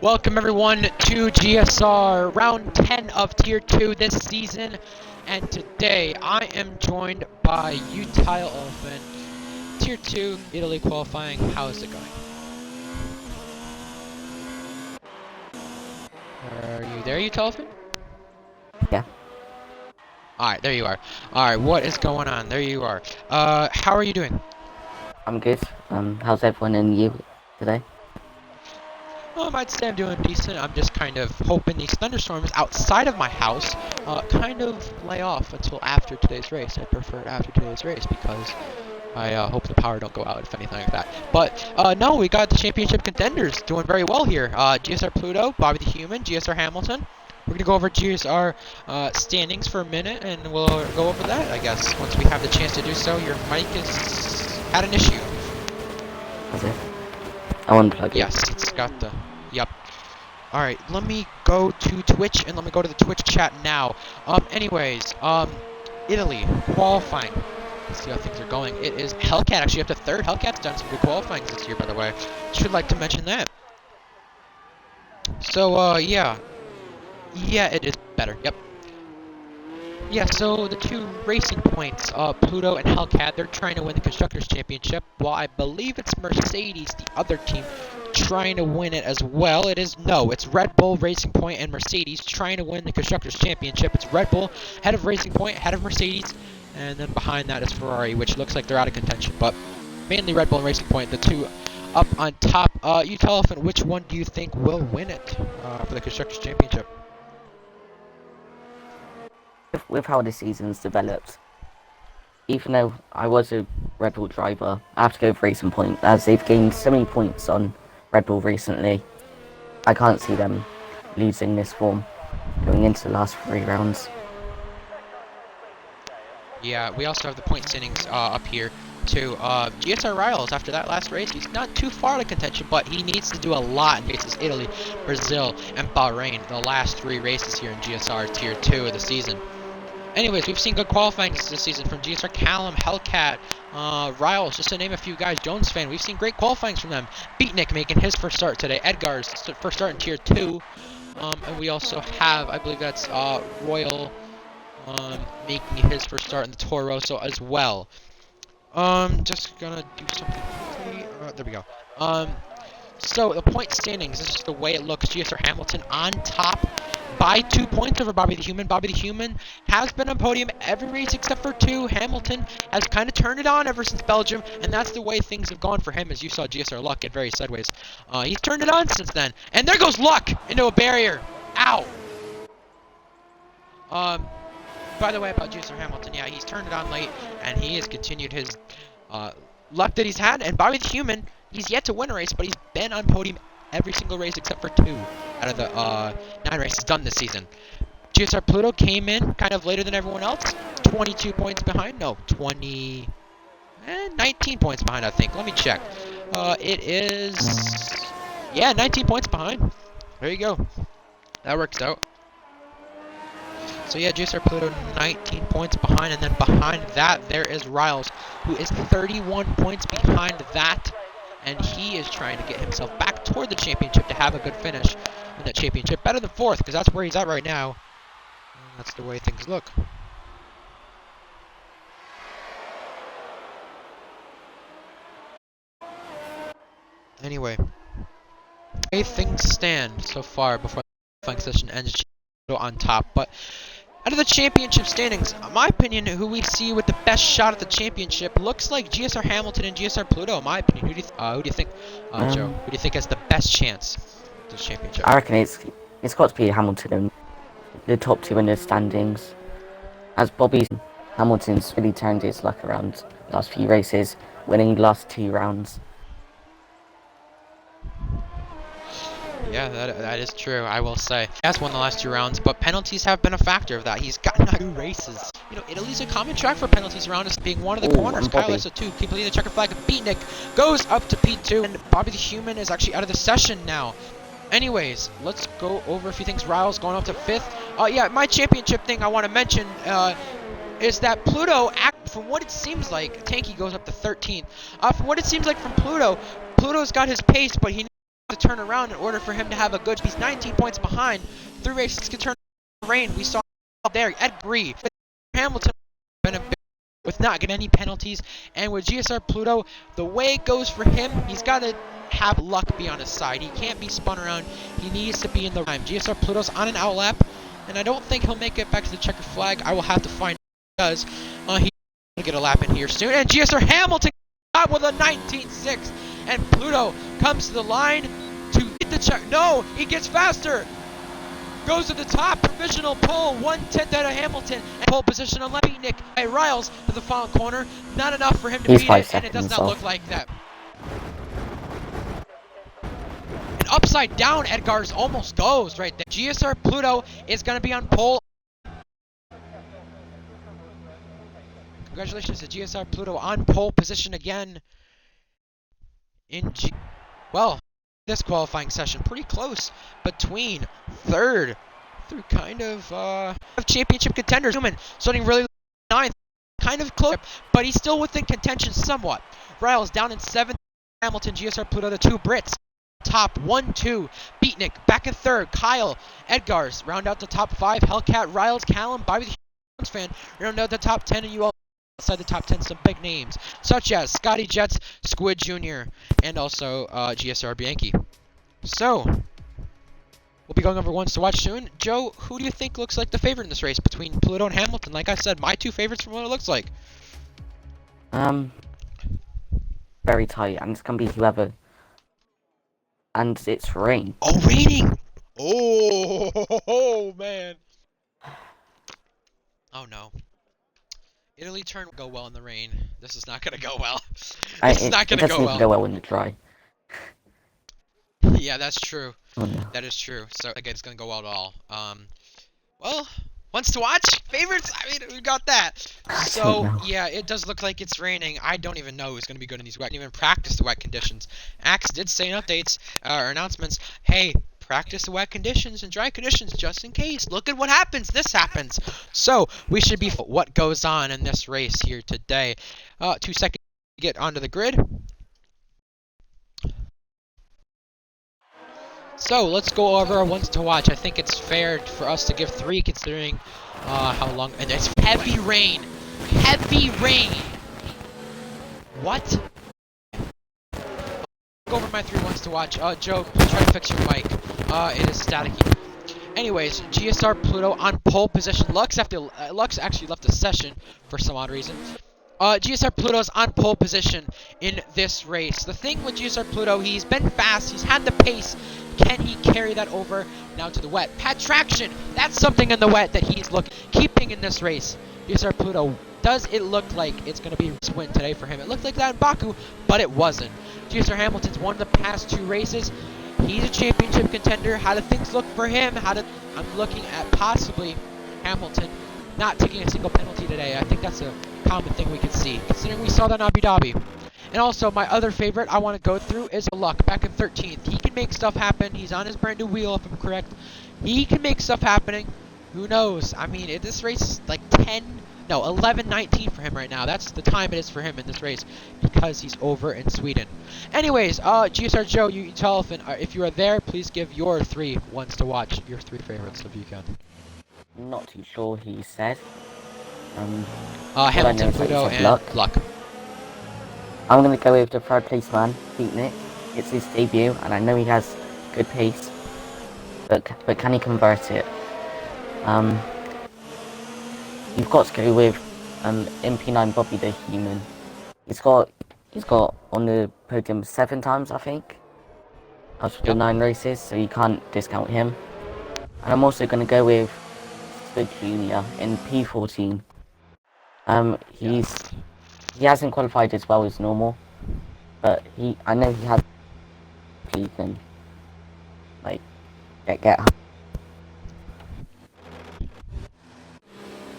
Welcome everyone to GSR round 10 of tier 2 this season, and today I am joined by Utile Elephant, tier 2 Italy qualifying. How is it going? Are you there, Utile Elephant? Yeah. Alright, there you are. Alright, what is going on? There you are. How are you doing? I'm good. How's everyone in you today? I'd say I'm doing decent. I'm just kind of hoping these thunderstorms outside of my house kind of lay off until after today's race. I prefer it after today's race because I hope the power don't go out, if anything like that. But no, we got the championship contenders doing very well here. GSR Pluto, Bobby the Human, GSR Hamilton. We're going to go over GSR standings for a minute, and we'll go over that, I guess, once we have the chance to do so. Your mic is at an issue. Is it? I unplug it. Yes, it's got the... Yep. Alright, let me go to Twitch, and let me go to the Twitch chat now. Anyways, Italy, qualifying. Let's see how things are going. It is Hellcat actually up to third. Hellcat's done some good qualifying this year, by the way. Should like to mention that. So, yeah. Yeah, it is better. Yep. Yeah, so the two racing points, Pluto and Hellcat, they're trying to win the Constructors' Championship, while I believe it's Mercedes, the other team, trying to win it as well. It's Red Bull, Racing Point, and Mercedes trying to win the Constructors' Championship. It's Red Bull, head of Racing Point, head of Mercedes, and then behind that is Ferrari, which looks like they're out of contention, but mainly Red Bull and Racing Point, the two up on top. You tell us, which one do you think will win it for the Constructors' Championship? With how the season's developed, even though I was a Red Bull driver, I have to go with Racing Point, as they've gained so many points on Red Bull recently. I can't see them losing this form going into the last 3 rounds. Yeah, we also have the point standings up here too. GSR Riles, after that last race, he's not too far out of contention, but he needs to do a lot in races Italy, Brazil, and Bahrain, the last 3 races here in GSR Tier 2 of the season. Anyways, we've seen good qualifying this season from GSR Callum, Hellcat, Riles, just to name a few guys. Jones fan, we've seen great qualifying from them. Beatnik making his first start today. Edgar's first start in Tier 2. And we also have, I believe that's Royal making his first start in the Toro Rosso as well. Just gonna do something quickly. There we go. So the point standings, this is the way it looks. GSR Hamilton on top by 2 points over Bobby the Human. Bobby the Human has been on podium every race except for 2. Hamilton has kind of turned it on ever since Belgium, and that's the way things have gone for him, as you saw GSR Luck get very sideways. He's turned it on since then. And there goes Luck into a barrier. Ow! By the way, about GSR Hamilton, yeah, he's turned it on late, and he has continued his luck that he's had. And Bobby the Human, he's yet to win a race, but he's been on podium every single race except for 2 out of the 9 races done this season. GSR Pluto came in kind of later than everyone else, 22 points behind. No, 19 points behind, I think. Let me check. It is, yeah, 19 points behind. There you go. That works out. So yeah, GSR Pluto 19 points behind, and then behind that there is Riles, who is 31 points behind that, and he is trying to get himself back toward the championship to have a good finish in that championship. Better than 4th, because that's where he's at right now. And that's the way things look. Anyway, the way things stand so far before the qualifying session ends, GSR on top, but out of the championship standings, in my opinion, who we see with the best shot at the championship looks like GSR Hamilton and GSR Pluto. In my opinion, who do you think, Joe? Who do you think has the best chance at the championship? I reckon it's got to be Hamilton and the top 2 in the standings, as Bobby Hamilton's really turned his luck around the last few races, winning the last 2 rounds. Yeah, that is true, I will say. He has won the last 2 rounds, but penalties have been a factor of that. He's gotten out 2 races. You know, Italy's a common track for penalties around us, being one of the corners. Kyle is a 2. Keep leading the checker flag. Beatnik goes up to P2, and Bobby the Human is actually out of the session now. Anyways, let's go over a few things. Riles going up to 5th. Yeah, my championship thing I want to mention is that Pluto, from what it seems like, Tanky goes up to 13th. From what it seems like from Pluto, Pluto's got his pace, but he to turn around in order for him to have a good. He's 19 points behind. 3 races can turn rain. We saw there at Prix. Hamilton been a bit with not getting any penalties, and with GSR Pluto, the way it goes for him, he's got to have luck be on his side. He can't be spun around. He needs to be in the time. GSR Pluto's on an outlap, and I don't think he'll make it back to the checkered flag. I will have to find out if he does. He'll get a lap in here soon, and GSR Hamilton got with a 19.6, and Pluto comes to the line to get the check. No, he gets faster. Goes to the top, provisional pole, 1/10 out of Hamilton, and pole position on Nick by Riles to the final corner. Not enough for him to beat it, and it does not look like that. And upside down, Edgar's almost goes right there. GSR Pluto is going to be on pole. Congratulations to GSR Pluto on pole position again. Well, this qualifying session pretty close between third through kind of championship contenders. Newman starting really ninth, kind of close, but he's still within contention somewhat. Riles down in 7th. Hamilton, GSR Pluto, the 2 Brits. Top 1-2. Beatnik back in 3rd. Kyle, Edgars round out the top 5. Hellcat, Riles, Callum, Bobby the fan round out the top 10, and you all outside the top 10 some big names such as Scotty Jets, Squid Jr., and also GSR Bianchi. So we'll be going over ones to watch soon. Joe, who do you think looks like the favorite in this race between Pluto and Hamilton? Like I said, my 2 favorites from what it looks like. Very tight, and it's gonna be whoever. And it's rain. Oh, raining! Oh, man. Oh no. Italy turn go well in the rain. This is not gonna go well. This is not gonna go well. Go well in the dry. Yeah, that's true. Oh, no. That is true. So again, it's gonna go well at all. Well, ones to watch, favorites. I mean, we got that. So yeah, it does look like it's raining. I don't even know who's gonna be good in these wet. Even practice the wet conditions. Axe did say in updates or announcements, hey, practice the wet conditions and dry conditions just in case. Look at what happens. This happens. So we should be what goes on in this race here today. 2 seconds to get onto the grid. So let's go over our ones to watch. I think it's fair for us to give 3 considering how long. And it's heavy rain. Heavy rain. What? Go over my 3 ones to watch. Joe, please try to fix your mic. It is staticky. Anyways, GSR Pluto on pole position. Lux actually left the session for some odd reason. GSR Pluto's on pole position in this race. The thing with GSR Pluto, he's been fast. He's had the pace. Can he carry that over now to the wet? Pad traction. That's something in the wet that he's keeping in this race. GSR Pluto, does it look like it's going to be a win today for him? It looked like that in Baku, but it wasn't. GSR Hamilton's won the past 2 races. He's a championship contender. How do things look for him? I'm looking at possibly Hamilton not taking a single penalty today. I think that's a common thing we can see, considering we saw that in Abu Dhabi. And also, my other favorite I want to go through is Luck, back in 13th. He can make stuff happen. He's on his brand new wheel, if I'm correct. He can make stuff happening. Who knows? I mean, this race is like 11-19 for him right now. That's the time it is for him in this race because he's over in Sweden. Anyways, GSR Joe, you tell if you are there, please give your 3 ones to watch, your 3 favorites if you can. Not too sure, he said. Hamilton, Pluto, and Luck. I'm going to go with the 3rd place man, Beatnik. It's his debut, and I know he has good pace. But can he convert it? You've got to go with MP9 Bobby the Human. He's got on the podium 7 times, I think, out of the 9 races, so you can't discount him. And I'm also going to go with Squid Jr. in P14. He hasn't qualified as well as normal, but I know he has. He can get.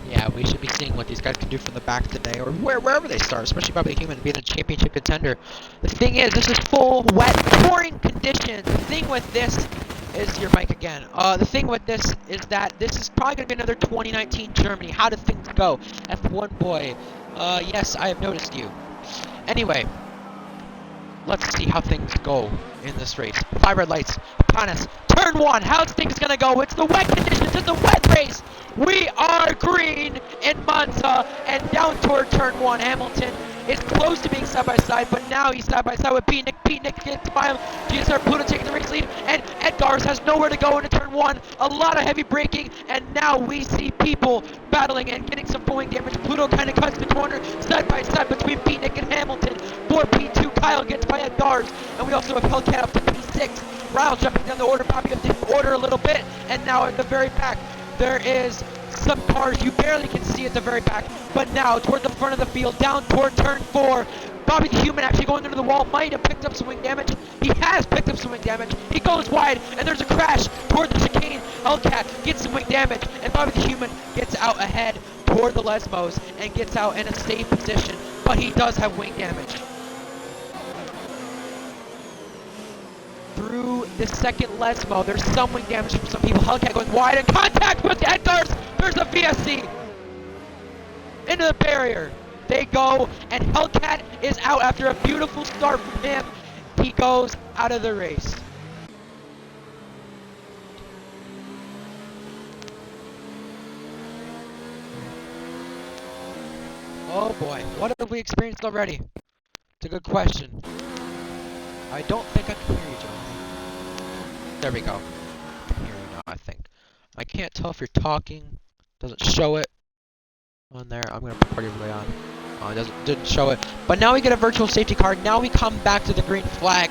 Yeah, we should be seeing what these guys can do from the back today, or wherever they start, especially Bobby the Human being a championship contender. The thing is, this is full, wet, pouring conditions. The thing with this is your mic again. The thing with this is that this is probably going to be another 2019 Germany. How did things go? F1 boy. Yes, I have noticed you. Anyway, let's see how things go in this race. 5 red lights upon us. Turn 1. How this thing's gonna go? It's the wet conditions. It's a wet race. We are green in Monza and down toward turn 1. Hamilton is close to being side by side, but now he's side by side with Pete Nick. Pete Nick gets by him. GSR Pluto taking the race lead, and Edgars has nowhere to go into turn 1. A lot of heavy braking, and now we see people battling and getting some foaming damage. Pluto kind of cuts the corner side by side between Pete Nick and Hamilton. For P2, Kyle gets by Edgars, and we also have Hellcat up to P6. Ryle jumping down the order, popping up the order a little bit, and now at the very back, there is some cars you barely can see at the very back, but now toward the front of the field, down toward turn 4. Bobby the Human actually going into the wall, might have picked up some wing damage. He has picked up some wing damage. He goes wide, and there's a crash toward the chicane. Hellcat gets some wing damage, and Bobby the Human gets out ahead toward the Lesmos and gets out in a safe position, but he does have wing damage. Through the second Lesmo, there's some wing damage from some people. Hellcat going wide in contact with Edgars. There's a VSC into the barrier. They go, and Hellcat is out after a beautiful start from him. He goes out of the race. Oh boy, what have we experienced already? It's a good question. I don't think I can hear you, John. There we go. I can hear you now, I think. I can't tell if you're talking. Doesn't show it on there. I'm gonna put party relay on. It didn't show it. But now we get a virtual safety car. Now we come back to the green flag.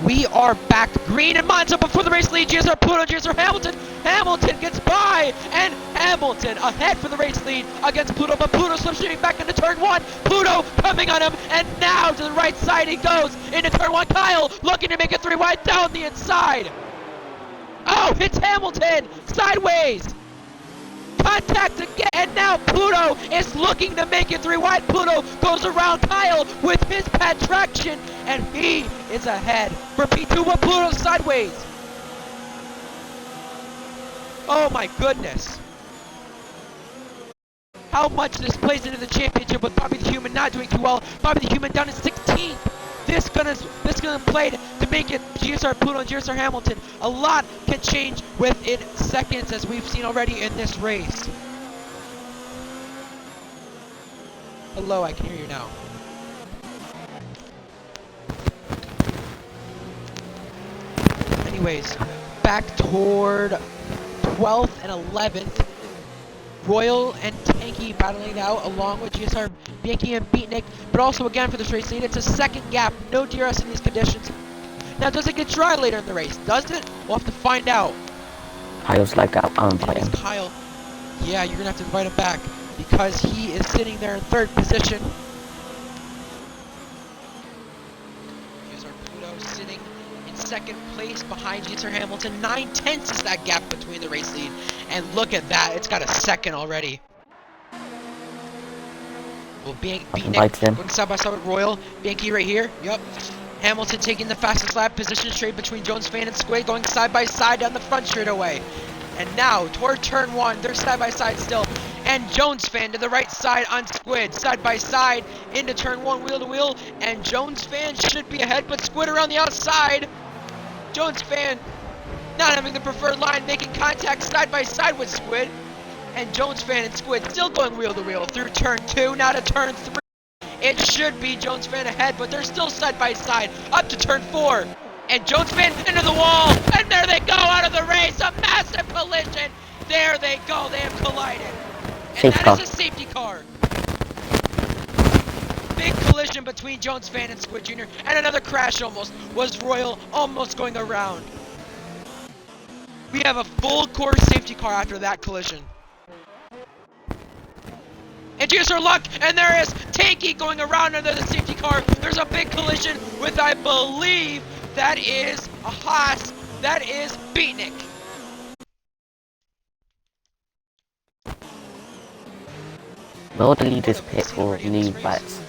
We are back green in Monza before the race lead. GSR Pluto, GSR Hamilton. Hamilton gets by, and Hamilton ahead for the race lead against Pluto. But Pluto slipstreaming back into turn 1. Pluto coming on him, and now to the right side he goes into turn 1. Kyle looking to make it 3 wide down the inside. Oh, hits Hamilton sideways. Contact again, and now Pluto is looking to make it 3 wide. Pluto goes around Kyle with his pad traction, and he is ahead for P2, but Pluto sideways. Oh my goodness. How much this plays into the championship with Bobby the Human not doing too well. Bobby the Human down to 16th. This gonna play to make it GSR Pluto and GSR Hamilton. A lot can change within seconds, as we've seen already in this race. Hello, I can hear you now. Anyways, back toward 12th and 11th. Royal and Tanky battling it out along with GSR, Bianchi, and Beatnik, but also again for this race lead. It's a second gap, no DRS in these conditions. Now, does it get dry later in the race? Does it? We'll have to find out. Kyle's like that. Kyle, yeah, you're gonna have to invite him back because he is sitting there in 3rd position. GSR Pluto sitting in 2nd place behind GSR Hamilton. 9/10 is that gap between the race lead. And look at that, it's got a 2nd already. Well, Beatnik going side by side with Royal. Bianchi right here, yep. Hamilton taking the fastest lap, position straight between Jones Fan and Squid, going side by side down the front straightaway. And now, toward turn 1, they're side by side still. And Jones Fan to the right side on Squid, side by side into turn 1, wheel to wheel. And Jones Fan should be ahead, but Squid around the outside. Jones Fan not having the preferred line, making contact side by side with Squid. And Jones Fan and Squid still going wheel to wheel through turn 2, now to turn 3. It should be Jones Fan ahead, but they're still side by side up to turn 4. And Jones Fan into the wall, and there they go out of the race. A massive collision. There they go. They have collided. And that is a safety car. Big collision between Jones Fan and Squid Jr. And another crash almost was Royal almost going around. We have a full course safety car after that collision. And GSR Luck, and there is Tanky going around under the safety car. There's a big collision with, I believe, that is a Haas. That is Beatnik. Will the leaders pick for new bets?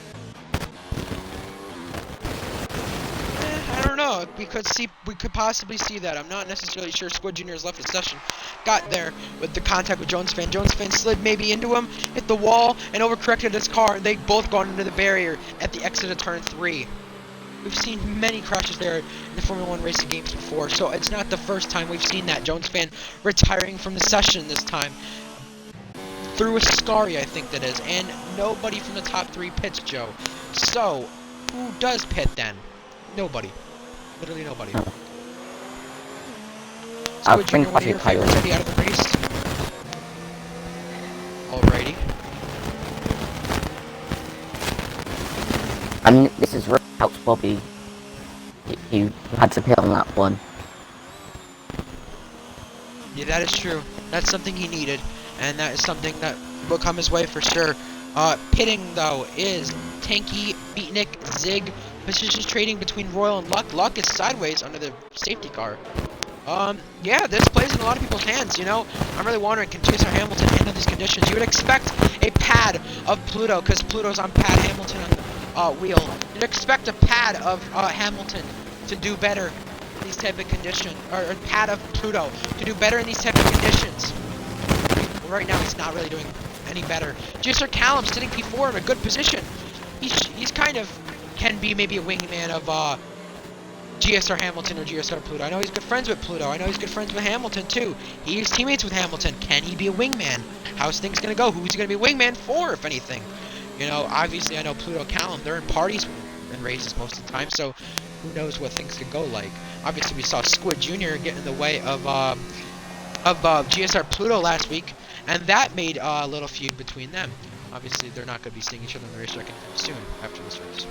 I don't know. We could possibly see that. I'm not necessarily sure. Squid Jr. has left the session. Got there with the contact with Jones Fan. Jones Fan slid maybe into him, hit the wall, and overcorrected his car. And they both gone into the barrier at the exit of turn 3. We've seen many crashes there in the Formula 1 racing games before, so it's not the first time we've seen that. Jones fan retiring from the session this time. Through a Ascari, I think that is, and nobody from the top 3 pits, Joe. So, who does pit then? Nobody. Literally nobody. I'll Squid Jr., one of your favorites at the out of the race. Alrighty. And this is really helps Bobby. He had to pit on lap 1. Yeah, that is true. That's something he needed, and that is something that will come his way for sure. Pitting, though, is Tanky, Beatnik, Zig, positions trading between Royal and Luck. Luck is sideways under the safety car. Yeah, this plays in a lot of people's hands, you know? I'm really wondering, can GSR Hamilton handle these conditions? You would expect a pad of Pluto, because Pluto's on pad Hamilton on the wheel. You'd expect a pad of Hamilton to do better in these type of conditions, or a pad of Pluto to do better in these type of conditions. Well, right now he's not really doing any better. GSR Callum sitting P4 in a good position. He's kind of, can be maybe a wingman of, GSR Hamilton or GSR Pluto. I know he's good friends with Pluto. I know he's good friends with Hamilton too. He's teammates with Hamilton. Can he be a wingman? How's things gonna go? Who's he gonna be a wingman for, if anything? You know, obviously I know Pluto, Callum, they're in parties and races most of the time, so who knows what things could go like. Obviously we saw Squid Jr. get in the way of GSR Pluto last week, and that made a little feud between them. Obviously they're not gonna be seeing each other in the racetrack anytime soon after this race.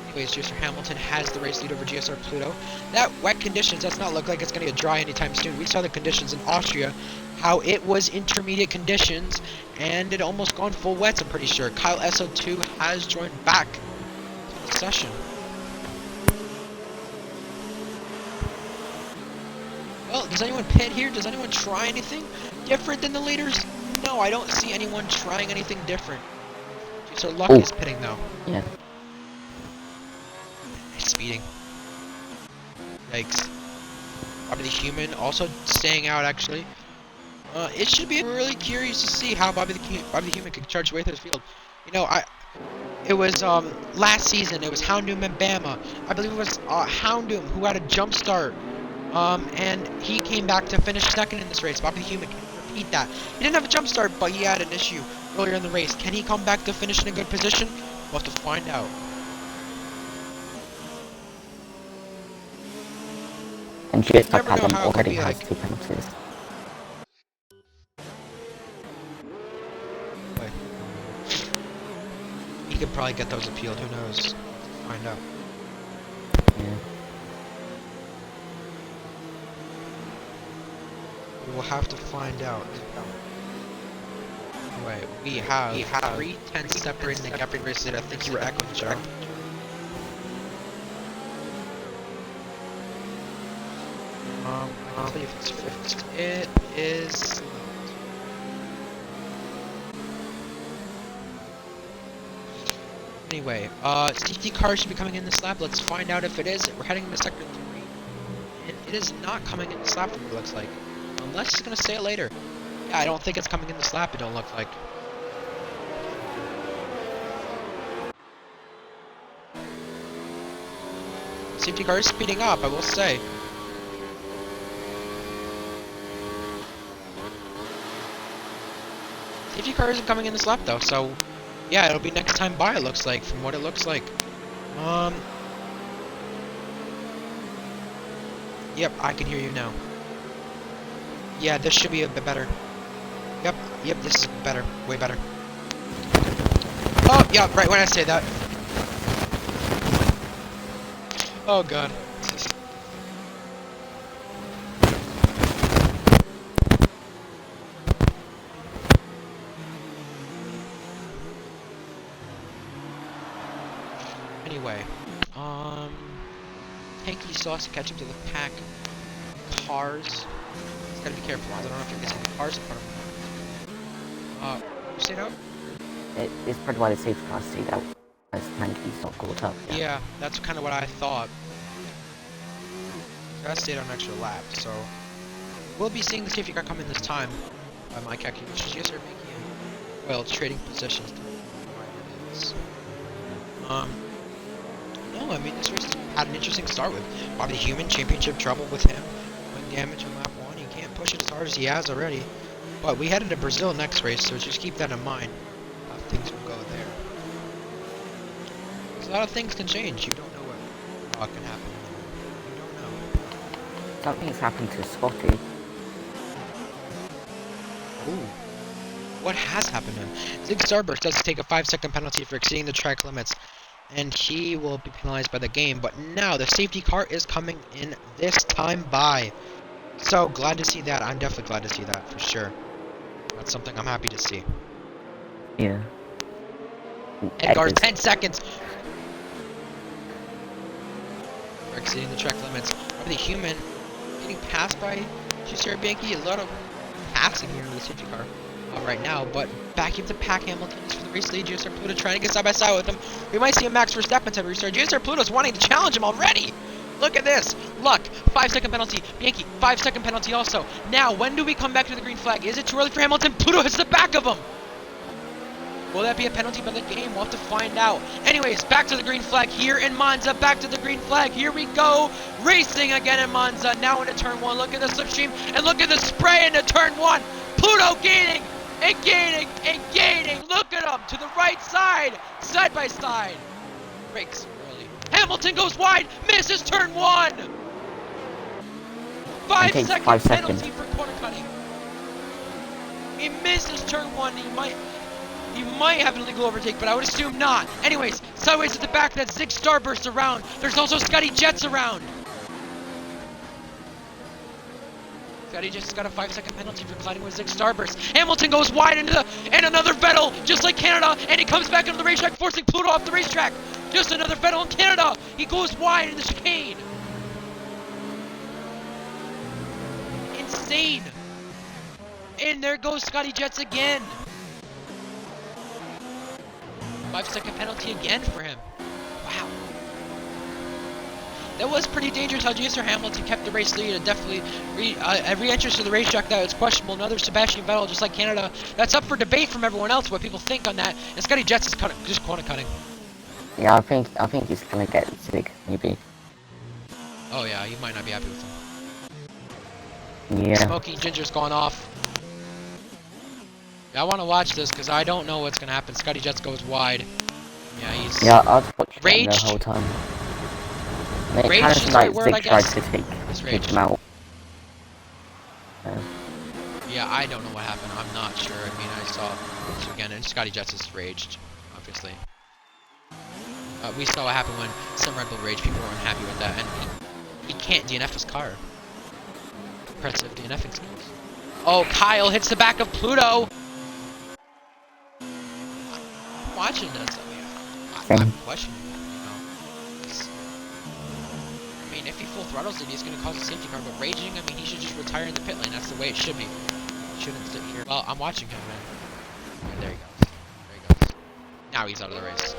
Anyways, GSR Hamilton has the race lead over GSR Pluto. That wet conditions does not look like it's going to get dry anytime soon. We saw the conditions in Austria, how it was intermediate conditions, and it almost gone full wets, I'm pretty sure. Kyle SO2 has joined back to the session. Well, does anyone pit here? Does anyone try anything different than the leaders? No, I don't see anyone trying anything different. GSR Luck is pitting, though. Yeah. Speeding. Yikes. Bobby the Human also staying out, actually. It should be really curious to see how Bobby the Human can charge away through the field. You know, it was last season. It was Houndoom and Bama. I believe it was Houndoom who had a jump start. And he came back to finish second in this race. Bobby the Human can repeat that. He didn't have a jump start, but he had an issue earlier in the race. Can he come back to finish in a good position? We'll have to find out. And GSR Callum already has 2 penalties. He could probably get those appealed, who knows? Find out. Yeah. We will have to find out. Anyway, we have 3 tenths separating the gap in races. I think you were echoing, Joe. I'll tell you if it's 50. It is. Anyway, safety car should be coming in this lap. Let's find out if it is. We're heading into sector 3. And it is not coming in this lap, it looks like. Unless it's going to say it later. Yeah, I don't think it's coming in this lap, it don't look like. Safety car is speeding up, I will say. Safety car isn't coming in this lap though, so yeah, it'll be next time by, it looks like, from what it looks like. Yep, I can hear you now. Yeah, this should be a bit better. Yep, this is better, way better. Oh, yeah, right when I say that. Oh god. Anyway, Hanky still has to catch up to the pack cars. Gotta be careful, I don't know if you can see the cars in front of him. You stayed out? It's probably why the safety car stayed out, as Hanky's not caught up yet. Yeah, that's kind of what I thought. I stayed on an extra lap, so we'll be seeing the safety car come in this time. By my calculations, yes, are making well, trading positions. know. I mean, this race had an interesting start with Bobby the Human championship trouble with him. Wing damage on lap 1. He can't push it as hard as he has already. But we headed to Brazil next race, so just keep that in mind. How things will go there. Because a lot of things can change. You don't know what can happen. You don't know. Something's happened to Scotty. Ooh. What has happened to him? Zig Starburst does take a 5-second penalty for exceeding the track limits, and he will be penalized by the game. But now the safety car is coming in this time by. So glad to see that. I'm definitely glad to see that for sure. That's something I'm happy to see. Yeah. Edgar's 10 seconds for exceeding the track limits. The Human getting passed by GSR Bianchi. A lot of passing here in the safety car right now, but back into pack. Hamilton is for the race lead. GSR Pluto trying to get side by side with him. We might see a Max Verstappen type of restart. GSR Pluto's wanting to challenge him already. Look at this. Luck, 5-second penalty. Bianchi, 5-second penalty also. Now, when do we come back to the green flag? Is it too early for Hamilton? Pluto hits the back of him. Will that be a penalty by the game? We'll have to find out. Anyways, back to the green flag here in Monza. Back to the green flag. Here we go. Racing again in Monza. Now into turn 1. Look at the slipstream and look at the spray into turn 1. Pluto gaining and gaining and gaining. Look at him to the right side. Side by side. Brakes early. Hamilton goes wide. Misses turn 1. 5-second penalty for corner cutting. He misses turn 1. He might have an illegal overtake, but I would assume not. Anyways, sideways at the back, that's Zig Starburst around. There's also Scotty Jets around. Scotty just got a 5-second penalty for colliding with Zig Starburst. Hamilton goes wide and another Vettel, just like Canada, and he comes back into the racetrack, forcing Pluto off the racetrack. Just another Vettel in Canada. He goes wide in the chicane. Insane. And there goes Scotty Jets again. 5-second penalty again for him. Wow. That was pretty dangerous how GSR Hamilton kept the race lead and definitely re-entrance to the racetrack that was questionable. Another Sebastian Vettel, just like Canada. That's up for debate from everyone else, what people think on that. And Scotty Jets is just corner cutting. Yeah, I think he's gonna get Zig, maybe. Oh yeah, you might not be happy with him. Yeah. Smoking Ginger's gone off. Yeah, I want to watch this because I don't know what's gonna happen. Scotty Jets goes wide. Yeah, he's. Yeah, I was watching raged. the whole time. Raged is the right word, I guess. Tried to take him out. Yeah, I don't know what happened. I'm not sure. I mean, I saw so again, and Scotty Jets is raged, obviously. We saw what happened when some Red Bull rage. People weren't happy with that, and he can't DNF his car. Impressive DNFing skills. Oh, Kyle hits the back of Pluto. I'm watching this. I mean, I'm questioning it, you know. I mean, if he full throttles it, he's going to cause a safety car. But raging, I mean, he should just retire in the pit lane. That's the way it should be. He shouldn't sit here. Well, I'm watching him, man. Yeah, there he goes. There he goes. Now he's out of the race.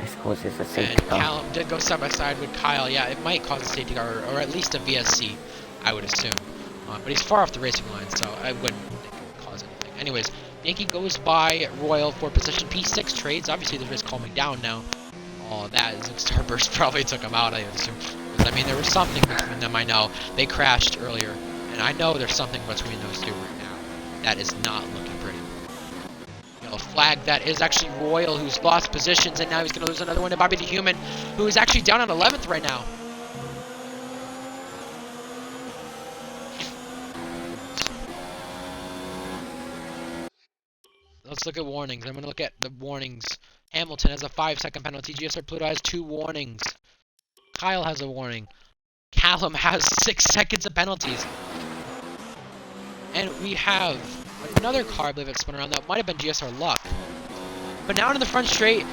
This causes a safety And car. Callum did go side by side with Kyle. Yeah, it might cause a safety car, or at least a VSC, I would assume. But he's far off the racing line, so I wouldn't think it would cause anything. Anyways, Yankee goes by Royal for position. P6 trades. Obviously, the race calming down now. Oh, that is Starburst probably took him out, I would assume. I mean, there was something between them, I know. They crashed earlier, and I know there's something between those two right now. That is not looking pretty. Yellow flag, that is actually Royal, who's lost positions, and now he's going to lose another one to Bobby the Human, who is actually down on 11th right now. Let's look at warnings. I'm going to look at the warnings. Hamilton has a 5-second penalty. GSR Pluto has 2 warnings. Kyle has a warning. Callum has 6 seconds of penalties. And we have another car, I believe, that spun around. That might have been GSR Luck. But now in the front straight,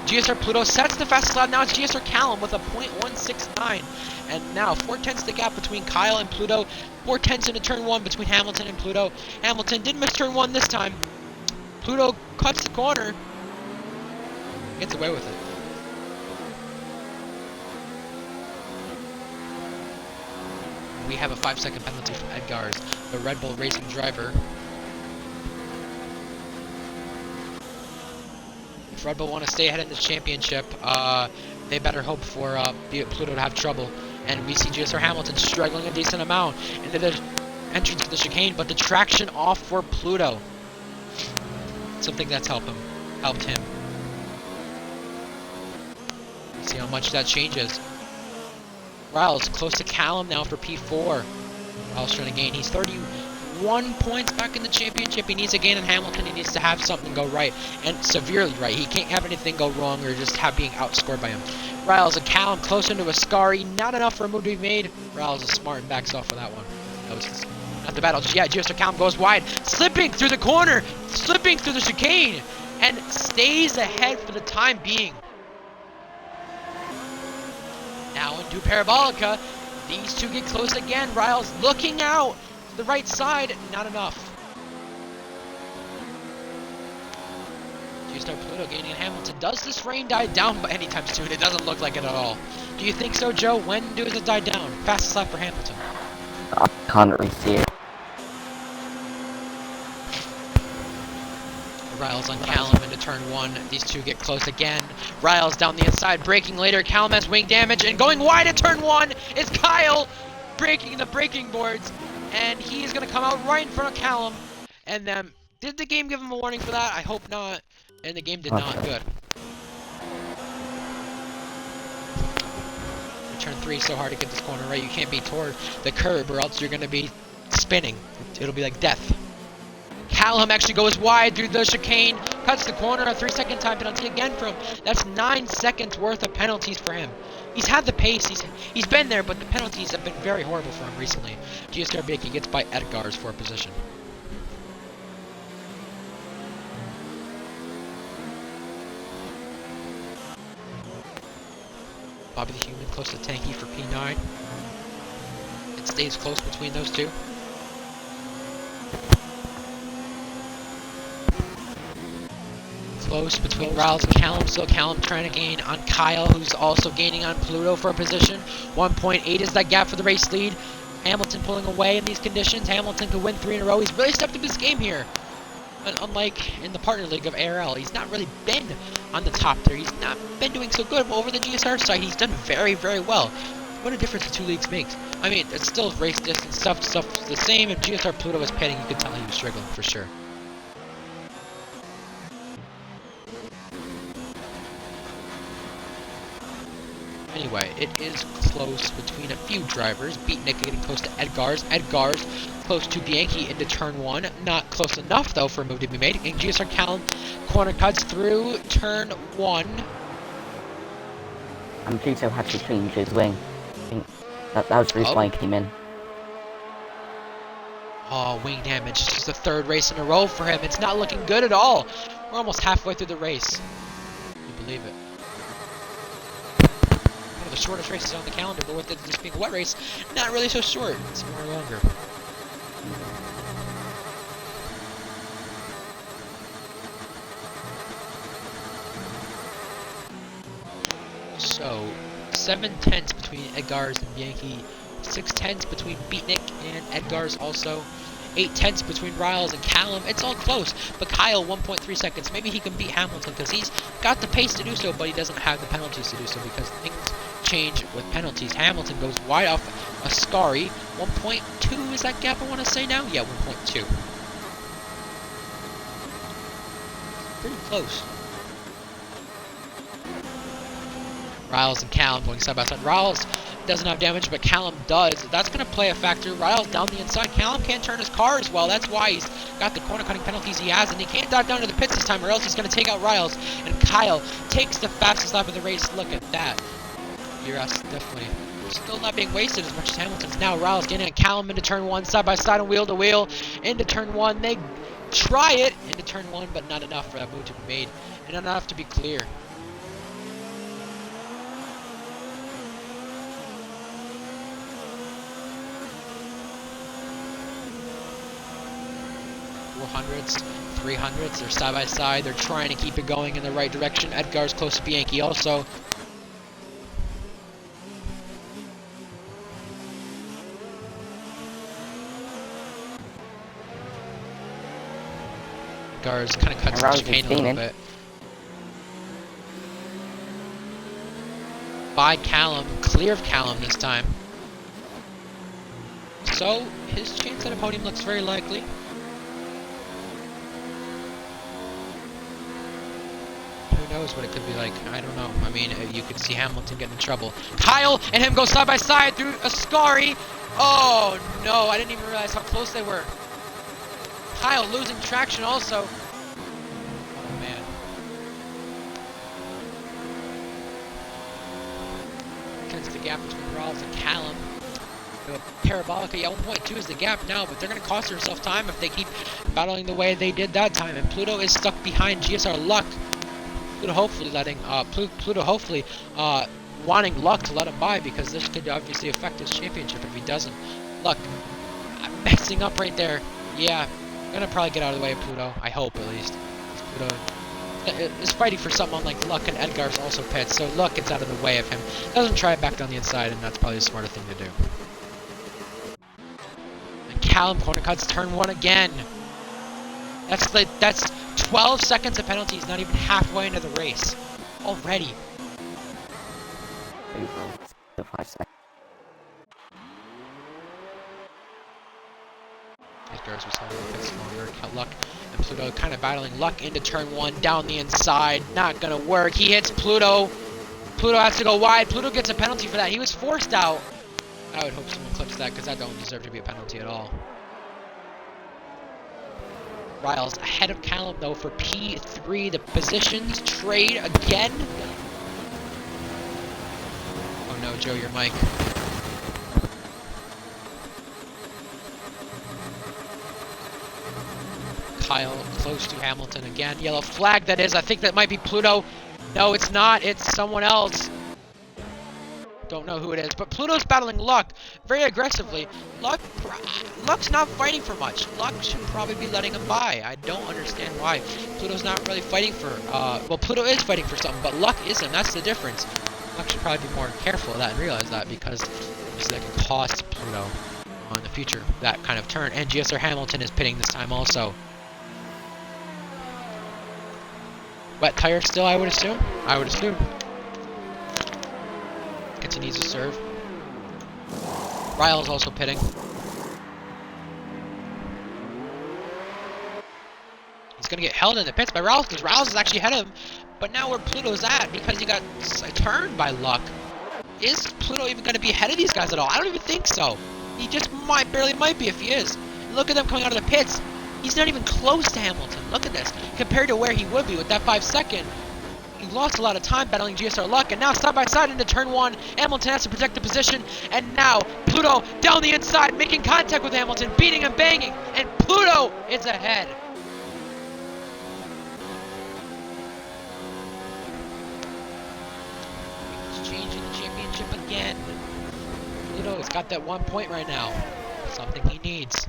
GSR Pluto sets the fastest lap. Now it's GSR Callum with a .169. And now 4/10ths the gap between Kyle and Pluto. 4/10ths into turn 1 between Hamilton and Pluto. Hamilton did miss turn 1 this time. Pluto cuts the corner. Gets away with it. We have a 5-second penalty from Edgar's, the Red Bull Racing driver. If Red Bull want to stay ahead in the championship, they better hope for Pluto to have trouble. And we see GSR Hamilton struggling a decent amount into the entrance of the chicane, but the traction off for Pluto. Something that's helped him. See how much that changes. Riles close to Callum now for P4. Riles trying to gain. He's 31 points back in the championship. He needs a gain in Hamilton. He needs to have something go right, and severely right. He can't have anything go wrong or just have being outscored by him. Riles and Callum close into Ascari. Not enough for a move to be made. Riles is smart and backs off for that one. That was not the battle just yet. GSR Callum goes wide, slipping through the corner, slipping through the chicane, and stays ahead for the time being. Now into Parabolica. These two get close again. Riles looking out to the right side. Not enough. GSR Pluto gaining in Hamilton. Does this rain die down anytime soon? It doesn't look like it at all. Do you think so, Joe? When does it die down? Fastest lap for Hamilton. I can't really see it. Riles on Callum into turn 1. These two get close again. Riles down the inside, braking later. Callum has wing damage, and going wide at turn 1 is Kyle, breaking the braking boards, and he's going to come out right in front of Callum. And then, did the game give him a warning for that? I hope not. And the game did not. Good. Turn 3 so hard to get this corner right. You can't be toward the curb, or else you're going to be spinning. It'll be like death. Callum actually goes wide through the chicane, cuts the corner, a 3-second time penalty again for him. That's 9 seconds worth of penalties for him. He's had the pace, he's been there, but the penalties have been very horrible for him recently. GSR Bicky gets by Edgar's for a position. Bobby the Human close to Tanky for P9. It stays close between those two. Close between Riles and Callum. Still Callum trying to gain on Kyle, who's also gaining on Pluto for a position. 1.8 is that gap for the race lead. Hamilton pulling away in these conditions. Hamilton could win 3 in a row. He's really stepped up his game here. And unlike in the partner league of ARL, he's not really been on the top there. He's not been doing so good. But over the GSR side, he's done very, very well. What a difference the 2 leagues makes. I mean, it's still race distance stuff's the same. If GSR Pluto was pitting, you could tell he was struggling for sure. Anyway, it is close between a few drivers. Beatnik getting close to Edgar's. Edgar's close to Bianchi into turn 1. Not close enough, though, for a move to be made. And GSR Callum corner cuts through turn 1. And Pluto had to change his wing. I think that was the reason why he came in. Oh, wing damage. This is the 3rd race in a row for him. It's not looking good at all. We're almost halfway through the race. Can you believe it? The shortest races on the calendar, but with it just being a wet race, not really so short. It's more longer. So, 7 tenths between Edgar's and Yankee, 6 tenths between Beatnik and Edgar's also, 8 tenths between Riles and Callum. It's all close, but Kyle 1.3 seconds. Maybe he can beat Hamilton because he's got the pace to do so, but he doesn't have the penalties to do so because things change with penalties. Hamilton goes wide off Ascari. 1.2 is that gap I want to say now? Yeah, 1.2. Pretty close. Riles and Callum going side by side. Riles doesn't have damage, but Callum does. That's going to play a factor. Riles down the inside. Callum can't turn his car as well. That's why he's got the corner cutting penalties he has, and he can't dive down to the pits this time, or else he's going to take out Riles. And Kyle takes the fastest lap of the race. Look at that. Uras definitely still not being wasted as much as Hamilton's now. Riles getting a Callum into turn 1, side by side and wheel to wheel into turn 1. They try it into turn 1, but not enough for that move to be made, and not enough to be clear. Hundreds, 300s, they're side by side, they're trying to keep it going in the right direction. Edgar's close to Bianchi also. Edgar's kind of cuts the chicane a little bit. by Callum, clear of Callum this time. So, his chance at a podium looks very likely. Who knows what it could be like? I don't know. I mean, you could see Hamilton getting in trouble. Kyle and him go side by side through Ascari. Oh no, I didn't even realize how close they were. Kyle losing traction also. Oh man. Against the gap between Rawls and Callum. Parabolica, yeah, 1.2 is the gap now, but they're going to cost themselves time if they keep battling the way they did that time. And Pluto is stuck behind GSR Luck. Pluto hopefully wanting Luck to let him by, because this could obviously affect his championship if he doesn't. Luck messing up right there. Yeah, gonna probably get out of the way of Pluto. I hope at least. Pluto is fighting for something unlike Luck, and Edgar's also pit, so Luck gets out of the way of him. Doesn't try it back down the inside, and that's probably the smarter thing to do. And Callum corner cuts turn 1 again. That's 12 seconds of penalty. He's not even halfway into the race already. 5 seconds. Edgar's was having a bit stronger. Luck and Pluto kind of battling. Luck into turn 1 down the inside. Not gonna work. He hits Pluto. Pluto has to go wide. Pluto gets a penalty for that. He was forced out. I would hope someone clips that, because that don't deserve to be a penalty at all. Riles ahead of Callum though for P3. The positions trade again. Oh no, Joe, your mic. Kyle close to Hamilton again. Yellow flag, that is. I think that might be Pluto. No, it's not. It's someone else. Don't know who it is, but Pluto's battling Luck very aggressively. Luck's not fighting for much. Luck should probably be letting him by. I don't understand why. Pluto's not really fighting for, well, Pluto is fighting for something, but Luck isn't. That's the difference. Luck should probably be more careful of that and realize that, because that can cost Pluto in the future, that kind of turn. And GSR Hamilton is pitting this time also. Wet tire still, I would assume. Continues to serve. Riles also pitting. He's gonna get held in the pits by Riles, because Riles is actually ahead of him. But now where Pluto's at, because he got turned by Luck, is Pluto even gonna be ahead of these guys at all? I don't even think so. He just barely might be if he is. Look at them coming out of the pits. He's not even close to Hamilton. Look at this. Compared to where he would be with that 5 second. He lost a lot of time battling GSR Luck, and now side by side into turn 1. Hamilton has to protect the position, and now Pluto down the inside, making contact with Hamilton, beating and banging, and Pluto is ahead. He's changing the championship again. Pluto has got that 1 point right now. Something he needs.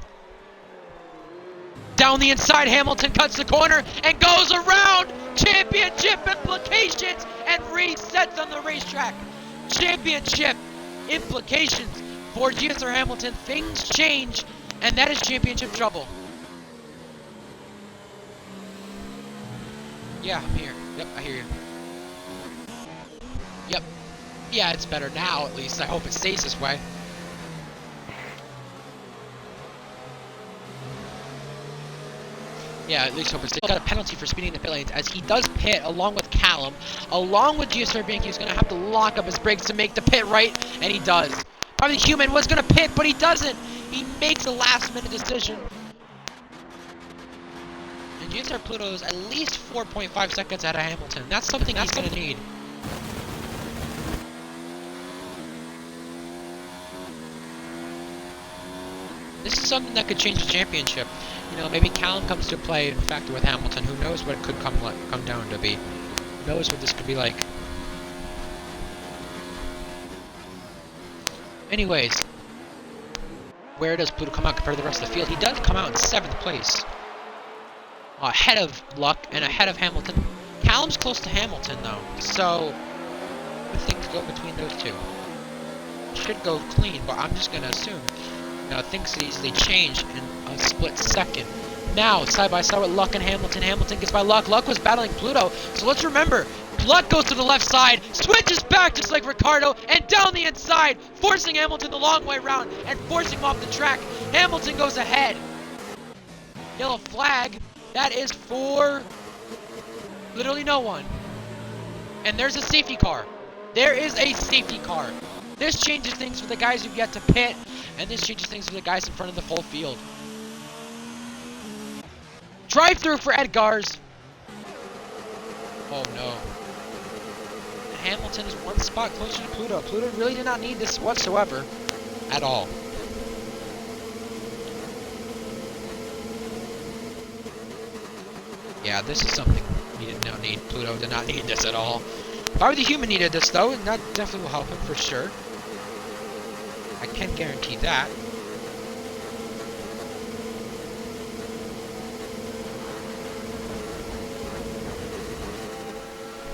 Down the inside, Hamilton cuts the corner and goes around. Championship implications and resets on the racetrack. Championship implications for GSR Hamilton. Things change, and that is championship trouble. Yeah, I'm here. Yep, I hear you. Yep. Yeah, it's better now, at least. I hope it stays this way. Yeah, at least hope it's got a penalty for speeding the pit lanes, as he does pit along with Callum, along with GSR Bank. He's going to have to lock up his brakes to make the pit right, and he does. Probably Human was going to pit, but he doesn't. He makes a last-minute decision. And GSR Pluto is at least 4.5 seconds out of Hamilton. That's something he's going to need. This is something that could change the championship. You know, maybe Callum comes to play in factor with Hamilton. Who knows what it could come down to be? Who knows what this could be like? Anyways, where does Pluto come out compared to the rest of the field? He does come out in 7th place, ahead of Luck and ahead of Hamilton. Callum's close to Hamilton though, so I think to go between those two should go clean. But I'm just gonna assume. Things could easily change in a split second. Now, side by side with Luck and Hamilton. Hamilton gets by Luck. Luck was battling Pluto. So let's remember, Luck goes to the left side, switches back just like Ricardo, and down the inside, forcing Hamilton the long way around and forcing him off the track. Hamilton goes ahead. Yellow flag. That is for literally no one. And there's a safety car. There is a safety car. This changes things for the guys who've yet to pit, and this changes things for the guys in front of the full field. Drive through for Edgars. Oh no. Hamilton is one spot closer to Pluto. Pluto really did not need this whatsoever. At all. Yeah, this is something he did not need. Pluto did not need this at all. If I were the human needed this though, and that definitely will help him for sure. I can guarantee that.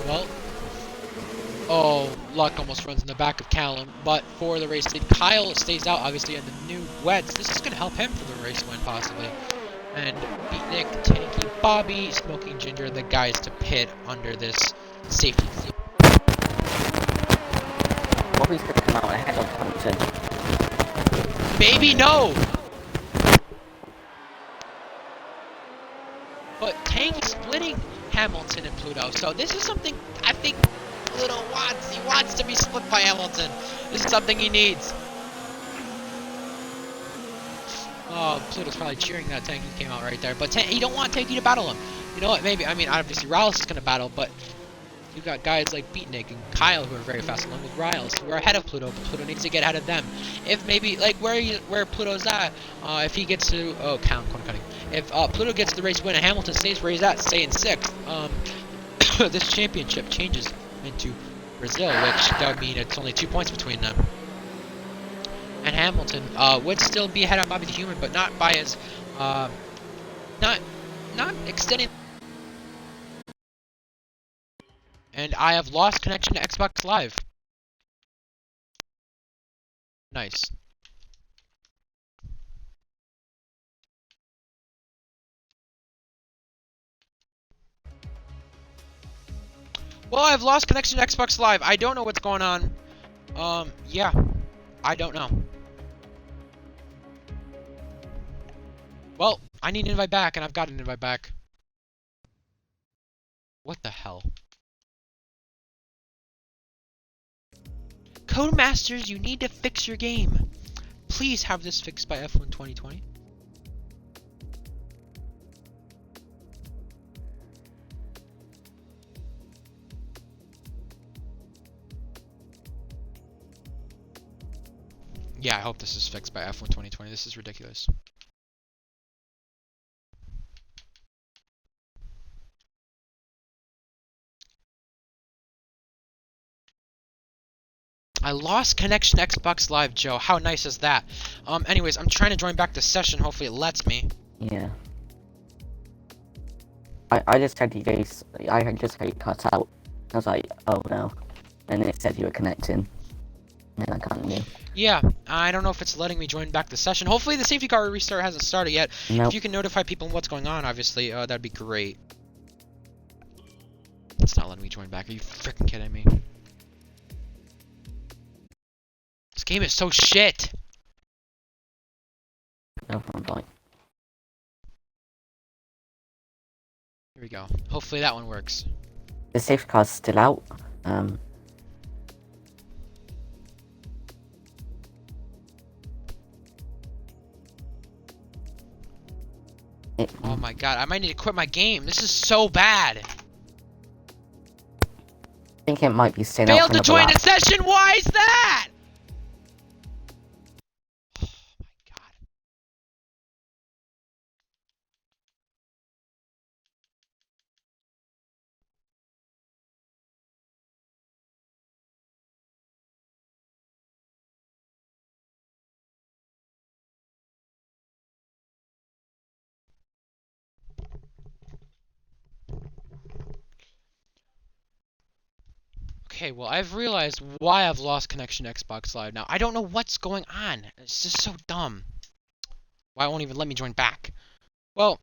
Well, oh, Luck almost runs in the back of Callum, but for the race lead, Kyle stays out, obviously, in the new wets. This is going to help him for the race win, possibly. And Beatnik, Tanky, Bobby, Smoking Ginger, the guys to pit under this safety fleet. Bobby's going to come out ahead of Hamilton. Baby, no! But Tanky splitting Hamilton and Pluto, so this is something I think Pluto wants. He wants to be split by Hamilton. This is something he needs. Oh, Pluto's probably cheering that Tanky came out right there, but you don't want Tanky to battle him. You know what, maybe, I mean, obviously Riles is going to battle, but you've got guys like Beatnik and Kyle who are very fast, along with Riles, who are ahead of Pluto, but Pluto needs to get ahead of them. If maybe, like, where Pluto's at, if he gets to, oh, corner cutting. If Pluto gets the race win and Hamilton stays where he's at, stay in 6th, this championship changes into Brazil, which that would mean it's only 2 points between them. And Hamilton would still be ahead on Bobby the Human, but not by his, not extending. And I have lost connection to Xbox Live. Nice. Well, I've lost connection to Xbox Live. I don't know what's going on. Yeah. I don't know. Well, I need an invite back, and I've got an invite back. What the hell? Codemasters, you need to fix your game. Please have this fixed by F1 2020. Yeah, I hope this is fixed by F1 2020. This is ridiculous. I lost connection to Xbox Live, Joe. How nice is that? Anyways, I'm trying to join back the session. Hopefully it lets me. Yeah. I just had you guys, I had just had you cut out. I was like, oh no. And it said you were connecting. And I can't. Yeah, I don't know if it's letting me join back the session. Hopefully the safety car restart hasn't started yet. Nope. If you can notify people what's going on, obviously, that'd be great. It's not letting me join back. Are you freaking kidding me? This game is so shit. No, I'm fine. Here we go. Hopefully that one works. The safety car's still out. Oh my god, I might need to quit my game. This is so bad. I think it might be staying out. Failed to join a session. Why is that? Oh my god. Okay, well, I've realized why I've lost connection to Xbox Live now. I don't know what's going on. It's just so dumb. Why it won't even let me join back? Well...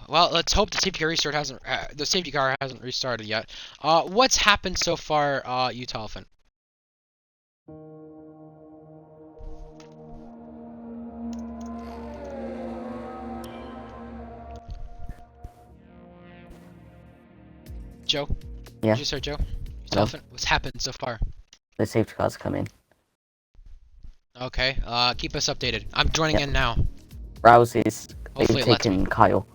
Well, let's hope the safety car hasn't restarted yet. What's happened so far, Utah Elephant? Joe? Yeah. GSR Joe? Utah Hello. Elephant? What's happened so far? The safety car's coming. Okay, keep us updated. I'm joining Yeah. in now. Rouse's, they've Hopefully it lets me. taken Kyle.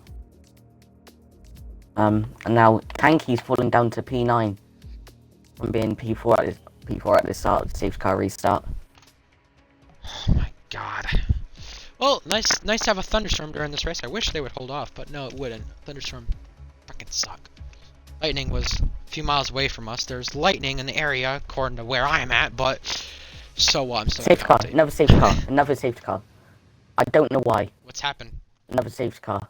And now Tanky's falling down to P9 from being P4 at the start of the safety car restart. Oh my god. Well, nice to have a thunderstorm during this race. I wish they would hold off, but no, it wouldn't. Thunderstorm fucking suck. Lightning was a few miles away from us. There's lightning in the area, according to where I'm at, but so what? I'm still Safety car, commentating. another safety car, another safety car. I don't know why. What's happened? Another safety car.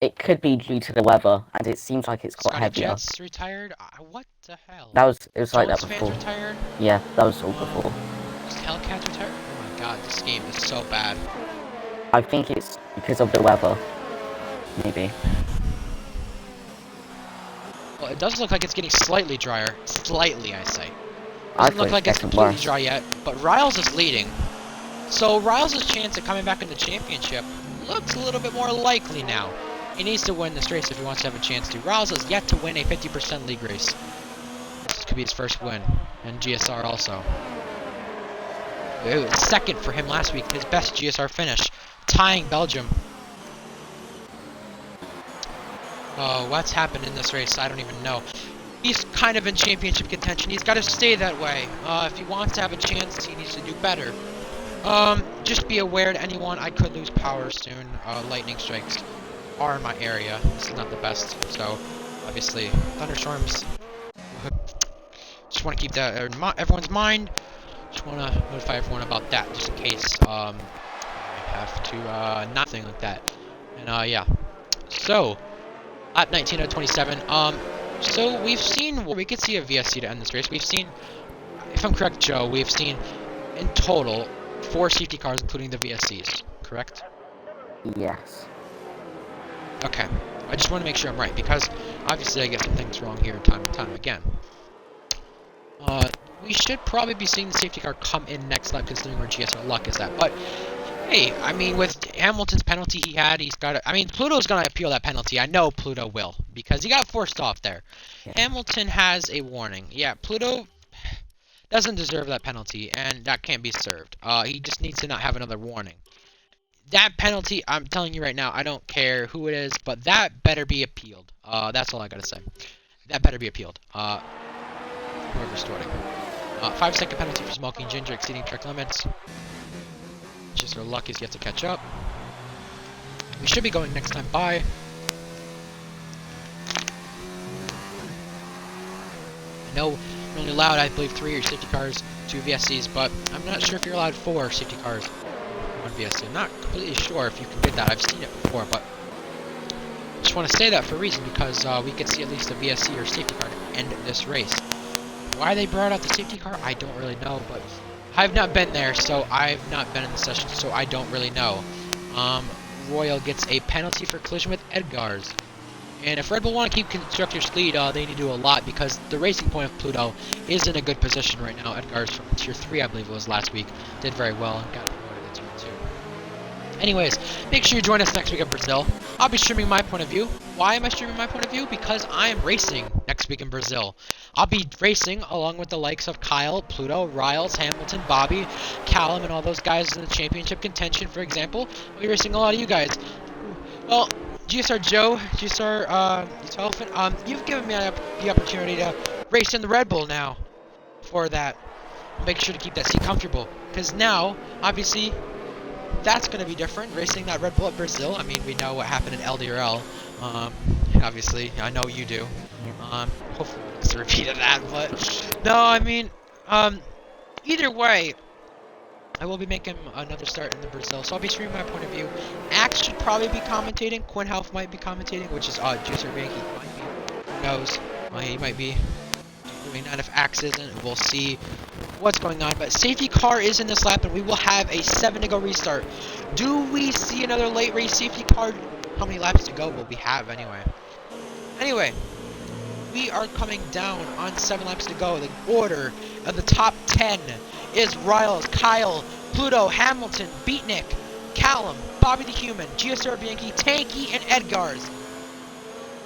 It could be due to the weather, and it seems like it's got Scotty heavier. Jets retired? What the hell? It was like that Jones before. fans retired? Yeah, that was all before. Just Hellcats retired? Oh my god, this game is so bad. I think it's because of the weather. Maybe. Well, it does look like it's getting slightly drier. Slightly, I say. I Doesn't look like it's completely dry yet, but Riles is leading. So Riles' chance of coming back in the championship looks a little bit more likely now. He needs to win this race if he wants to have a chance to. Riles has yet to win a 50% league race. This could be his first win, and GSR also. It was second for him last week, his best GSR finish, tying Belgium. Oh, what's happened in this race? I don't even know. He's kind of in championship contention. He's got to stay that way. If he wants to have a chance, he needs to do better. Just be aware to anyone, I could lose power soon. Lightning strikes are in my area. This is not the best, so obviously thunderstorms. Just want to keep that in everyone's mind. Just want to notify everyone about that, just in case I have to nothing like that. And yeah. So lap 19 out of 27. So we've seen, we could see a VSC to end this race. We've seen, if I'm correct, Joe, we've seen in total 4 safety cars, including the VSCs. Correct? Yes. Okay. I just want to make sure I'm right, because obviously I get some things wrong here time and time again. We should probably be seeing the safety car come in next lap, considering where GSR luck is at. But hey, I mean, with Hamilton's penalty he had, he's got to, I mean, Pluto's going to appeal that penalty. I know Pluto will, because he got forced off there. Yeah. Hamilton has a warning. Yeah, Pluto doesn't deserve that penalty, and that can't be served. He just needs to not have another warning. That penalty, I'm telling you right now, I don't care who it is, but that better be appealed. That's all I gotta say. That better be appealed. Whoever's starting. 5-second penalty for smoking ginger exceeding track limits. Just our luck is yet to catch up. We should be going next time by. I know you're only allowed, I believe, 3 safety cars, 2 VSCs, but I'm not sure if you're allowed 4 safety cars, 1 VSC. I'm not completely sure if you can get that. I've seen it before, but I just want to say that for a reason, because we could see at least a VSC or safety car to end this race. Why they brought out the safety car, I don't really know, but I've not been there, so I've not been in the session, so I don't really know. Royal gets a penalty for collision with Edgar's. And if Red Bull want to keep Constructors lead, they need to do a lot, because the racing point of Pluto is in a good position right now. Edgar's from Tier 3, I believe it was last week, did very well and got promoted to Tier 2. Anyways, make sure you join us next week in Brazil. I'll be streaming my point of view. Why am I streaming my point of view? Because I am racing next week in Brazil. I'll be racing along with the likes of Kyle, Pluto, Riles, Hamilton, Bobby, Callum, and all those guys in the championship contention, for example. I'll be racing a lot of you guys. Well, GSR Joe, GSR Elephant, you've given me the opportunity to race in the Red Bull now. For that, I'll make sure to keep that seat comfortable. Because now, obviously, that's going to be different, racing that Red Bull at Brazil. I mean, we know what happened in LDRL. Obviously, I know you do. Hopefully it's a repeat of that, but no, I mean, either way, I will be making another start in the Brazil, so I'll be streaming my point of view. Axe should probably be commentating. Quinn Half might be commentating, which is GSR Yankee might be. Who knows? He might be. doing that if Axe isn't. We'll see what's going on. But safety car is in this lap, and we will have a 7 to go restart. Do we see another late race safety car? How many laps to go will we have anyway? Anyway, we are coming down on 7 laps to go. The order of the top 10 is Riles, Kyle, Pluto, Hamilton, Beatnik, Callum, Bobby the Human, GSR Bianchi, Tanky, and Edgars.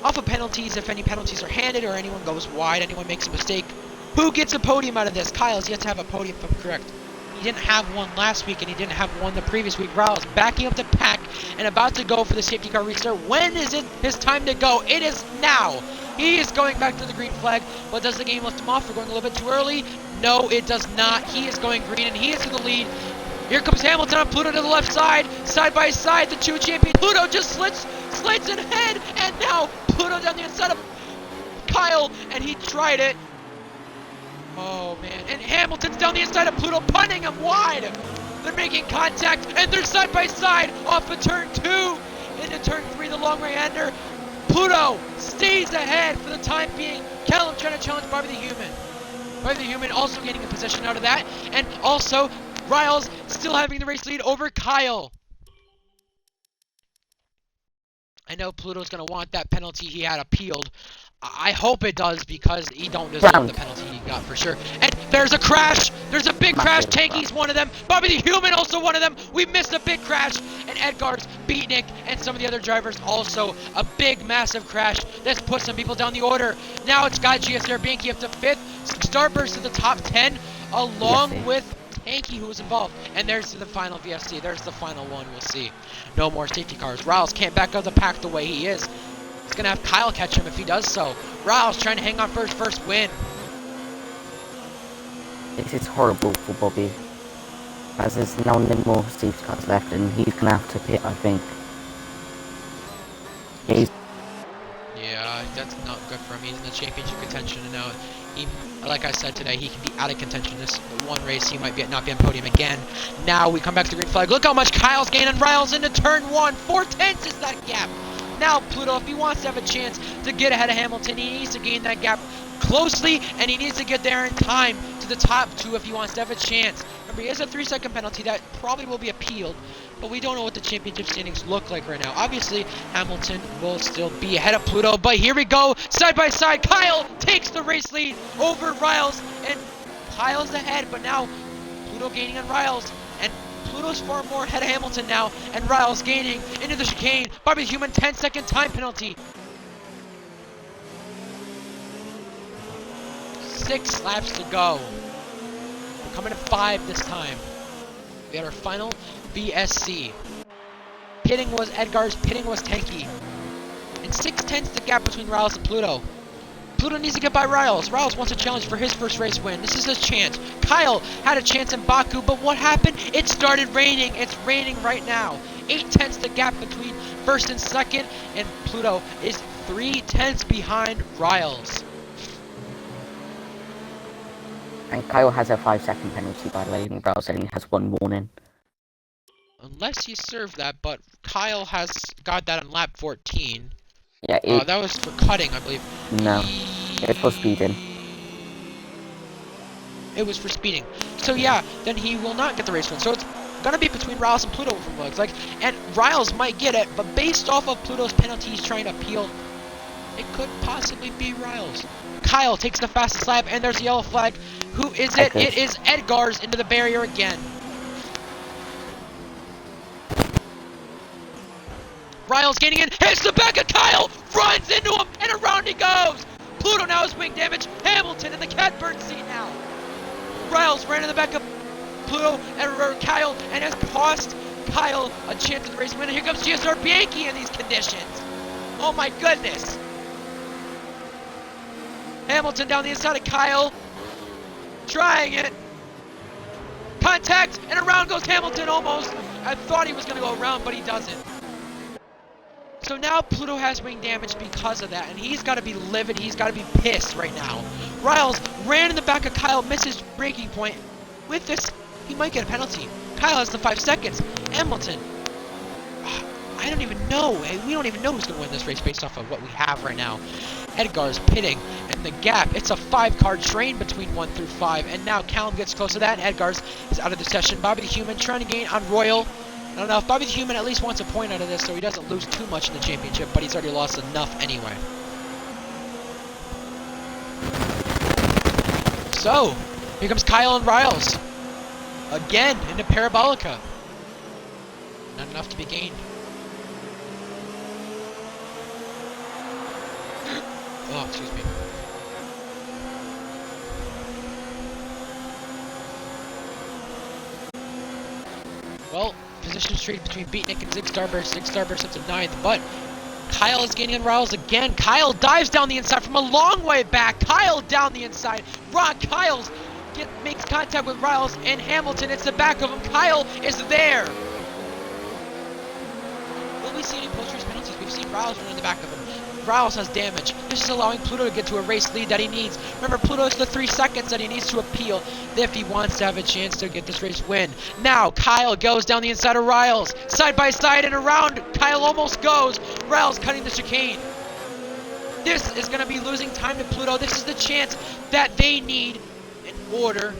Off of penalties, if any penalties are handed or anyone goes wide, anyone makes a mistake, who gets a podium out of this? Kyle's yet to have a podium, if I'm correct. He didn't have one last week, and he didn't have one the previous week. Riles backing up the pack and about to go for the safety car restart. When is it his time to go? It is now. He is going back to the green flag, but does the game lift him off? We're going a little bit too early. No, it does not. He is going green, and he is in the lead. Here comes Hamilton on Pluto to the left side. Side by side, the two champions. Pluto just slits in ahead, and now Pluto down the inside of Kyle, and he tried it. Oh, man. And Hamilton's down the inside of Pluto, punting him wide. They're making contact, and they're side by side off of turn 2. Into turn 3, the long right-hander. Pluto stays ahead for the time being. Callum trying to challenge Bobby the Human. Bobby the Human also gaining a position out of that. And also, Riles still having the race lead over Kyle. I know Pluto's going to want that penalty he had appealed. I hope it does, because he don't deserve the penalty he got for sure. And there's a crash. There's a big crash. Tanky's one of them. Bobby the Human also one of them. We missed a big crash. And Edgar's, Beatnik, and some of the other drivers also a big, massive crash. This puts some people down the order. Now it's got GSR Bianchi up to 5th. Starburst to the top 10, along with Tanky, who was involved. And there's the final VSC. There's the final one. We'll see. No more safety cars. Riles can't back up the pack the way he is. He's going to have Kyle catch him if he does so. Riles trying to hang on for his first win. This is horrible for Bobby, as there's now no more safety cars left, and he's going to have to pit, I think. Yeah, that's not good for him. He's in the championship contention, and now he, like I said today, he can be out of contention. This one race, he might not be on podium again. Now we come back to the green flag. Look how much Kyle's gaining. Riles into turn 1. 4/10 is that gap. Now Pluto, if he wants to have a chance to get ahead of Hamilton, he needs to gain that gap closely, and he needs to get there in time to the top 2 if he wants to have a chance. Remember, he has a 3-second penalty that probably will be appealed, but we don't know what the championship standings look like right now. Obviously, Hamilton will still be ahead of Pluto, but here we go, side by side. Kyle takes the race lead over Riles, and Kyle's ahead, but now Pluto gaining on Riles, and Pluto's far more ahead of Hamilton now, and Riles gaining into the chicane. Bobby the Human 10-second time penalty. 6 laps to go. We're coming to 5 this time. We had our final VSC. Pitting was Edgar's, pitting was Tanky. And 6/10 the gap between Riles and Pluto. Pluto needs to get by Riles. Riles wants a challenge for his first race win. This is his chance. Kyle had a chance in Baku, but what happened? It started raining. It's raining right now. 8/10 the gap between first and second, and Pluto is 3/10 behind Riles. And Kyle has a 5-second penalty, by the way, and Riles only has 1 warning. Unless he served that, but Kyle has got that on lap 14. Yeah, that was for cutting, I believe. No, it's for speeding. It was for speeding. So yeah, then he will not get the race win. So it's gonna be between Riles and Pluto from looks like, and Riles might get it, but based off of Pluto's penalty he's trying to appeal, it could possibly be Riles. Kyle takes the fastest lap, and there's the yellow flag. Who is it? It is Edgar's into the barrier again. Riles gaining in, hits the back of Kyle, runs into him, and around he goes. Pluto now has wing damage. Hamilton in the catbird seat now. Riles ran in the back of Pluto and Kyle, and has cost Kyle a chance at the race win. And here comes GSR Bianchi in these conditions. Oh my goodness. Hamilton down the inside of Kyle, trying it. Contact, and around goes Hamilton almost. I thought he was going to go around, but he doesn't. So now Pluto has wing damage because of that, and he's got to be livid. He's got to be pissed right now. Riles ran in the back of Kyle, misses braking point. With this, he might get a penalty. Kyle has the 5 seconds. Hamilton. I I don't even know. We don't even know who's going to win this race based off of what we have right now. Edgar's pitting, and the gap, it's a 5-car train between 1 through 5, and now Callum gets close to that, and Edgar's is out of the session. Bobby the Human trying to gain on Royal. I don't know if Bobby the Human at least wants a point out of this so he doesn't lose too much in the championship, but he's already lost enough anyway. So, here comes Kyle and Riles. Again, into Parabolica. Not enough to be gained. Oh, excuse me. Well, position straight between Beatnik and Zig Starburst. Zig Starburst up to 9th, but Kyle is gaining on Riles again. Kyle dives down the inside from a long way back. Kyle down the inside. Kyle's makes contact with Riles and Hamilton. It's the back of him. Kyle is there. Will we see any post-race penalties? We've seen Riles run in the back of him. Riles has damage. This is allowing Pluto to get to a race lead that he needs. Remember, Pluto is the 3 seconds that he needs to appeal if he wants to have a chance to get this race win. Now, Kyle goes down the inside of Riles. Side by side and around. Kyle almost goes. Riles cutting the chicane. This is going to be losing time to Pluto. This is the chance that they need in order.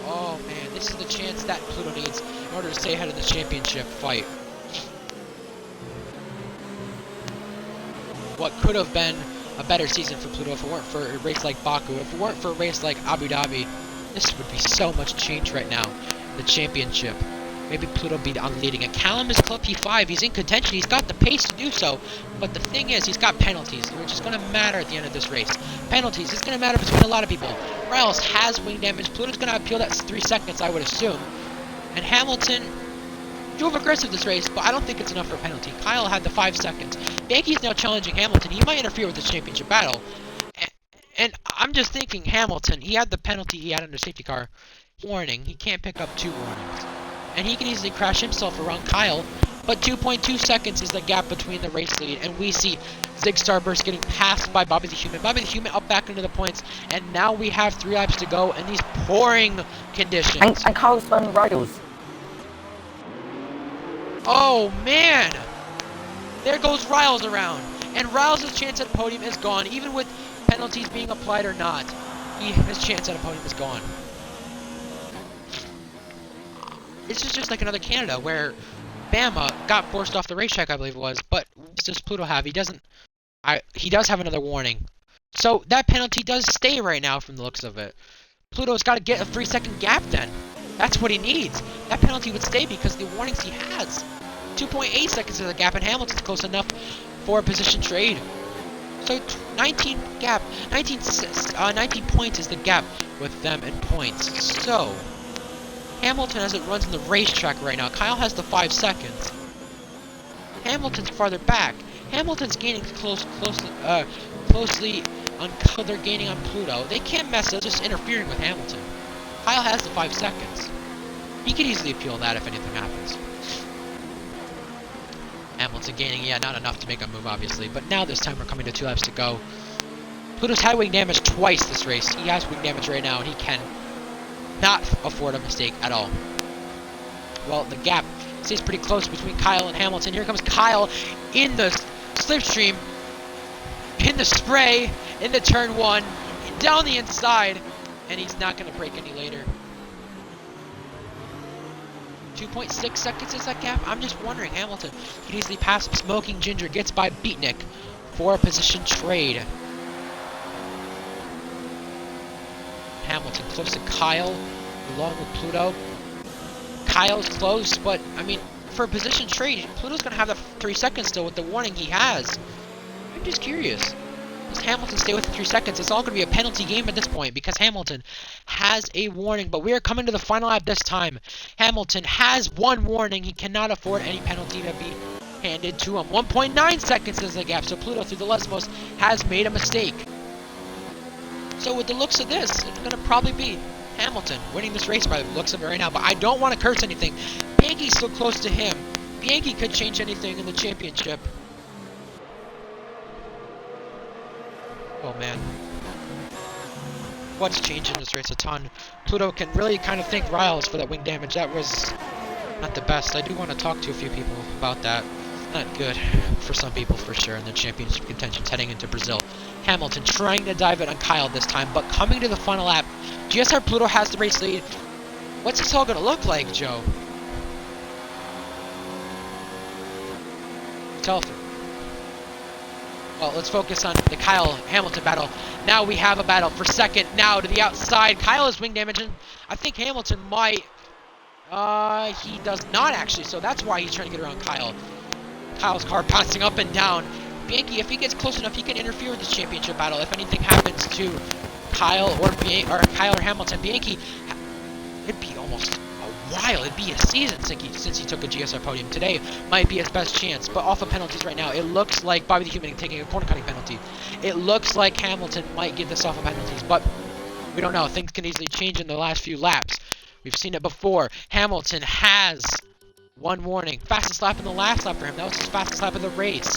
Oh, man. This is the chance that Pluto needs in order to stay ahead of the championship fight. What could have been a better season for Pluto if it weren't for a race like Baku, if it weren't for a race like Abu Dhabi, this would be so much change right now. The championship. Maybe Pluto be on leading it. Callum is Club P5. He's in contention. He's got the pace to do so. But the thing is, he's got penalties, which is going to matter at the end of this race. Penalties. It's going to matter between a lot of people. Riles has wing damage. Pluto's going to appeal that 3 seconds, I would assume. And Hamilton drove aggressive this race, but I don't think it's enough for a penalty. Kyle had the 5 seconds. Bianchi's now challenging Hamilton. He might interfere with the championship battle. And I'm just thinking Hamilton, he had the penalty he had under safety car. Warning, he can't pick up 2 warnings. And he can easily crash himself around Kyle. But 2.2 seconds is the gap between the race lead. And we see Zig Starburst getting passed by Bobby the Human. Bobby the Human up back into the points. And now we have 3 laps to go in these pouring conditions. And Kyle's spun Riles. Oh, man! There goes Riles around. And Riles' chance at a podium is gone. Even with penalties being applied or not, his chance at a podium is gone. This is just like another Canada where Bama got forced off the racetrack, I believe it was. But what does Pluto have? He doesn't. He does have another warning. So that penalty does stay right now from the looks of it. Pluto's got to get a 3-second gap then. That's what he needs. That penalty would stay because the warnings he has. 2.8 seconds is the gap, and Hamilton's close enough for a position trade. So 19 points is the gap with them in points. So Hamilton, as it runs in the racetrack right now, Kyle has the 5 seconds. Hamilton's farther back. Hamilton's gaining closely on Kyle. They're gaining on Pluto. They can't mess up, just interfering with Hamilton. Kyle has the 5 seconds. He could easily appeal that if anything happens. Hamilton gaining, yeah, not enough to make a move, obviously. But now this time we're coming to 2 laps to go. Pluto's had wing damage twice this race. He has wing damage right now, and he can not afford a mistake at all. Well, the gap stays pretty close between Kyle and Hamilton. Here comes Kyle in the slipstream, in the spray, into turn 1, down the inside, and he's not going to break any later. 2.6 seconds is that gap? I'm just wondering. Hamilton could easily pass Smoking Ginger, gets by Beatnik for a position trade. Hamilton close to Kyle, along with Pluto. Kyle's close, but, I mean, for a position trade, Pluto's going to have the 3 seconds still with the warning he has. I'm just curious. Does Hamilton stay with the 3 seconds? It's all going to be a penalty game at this point because Hamilton has a warning, but we are coming to the final lap this time. Hamilton has 1 warning. He cannot afford any penalty to be handed to him. 1.9 seconds is the gap, so Pluto through the Lesmos has made a mistake. So with the looks of this, it's going to probably be Hamilton winning this race by the looks of it right now, but I don't want to curse anything. Bianchi's still close to him. Bianchi could change anything in the championship. Oh man. What's changed in this race? A ton. Pluto can really kind of thank Riles for that wing damage. That was not the best. I do want to talk to a few people about that. Not good for some people, for sure, in the championship contentions heading into Brazil. Hamilton trying to dive it on Kyle this time, but coming to the final lap, GSR Pluto has the race lead. What's this all going to look like, Joe? Telford. Well, let's focus on the Kyle-Hamilton battle. Now we have a battle for second. Now to the outside. Kyle has wing damage, and I think Hamilton might... he does not, actually, so that's why he's trying to get around Kyle. Kyle's car bouncing up and down. Bianchi, if he gets close enough, he can interfere with this championship battle. If anything happens to Kyle or Hamilton, Bianchi, it'd be almost a while. It'd be a season since he took a GSR podium. Today might be his best chance, but off of penalties right now, it looks like Bobby the Human taking a corner cutting penalty. It looks like Hamilton might get this off of penalties, but we don't know. Things can easily change in the last few laps. We've seen it before. Hamilton has one warning. Fastest lap in the last lap for him. That was his fastest lap of the race.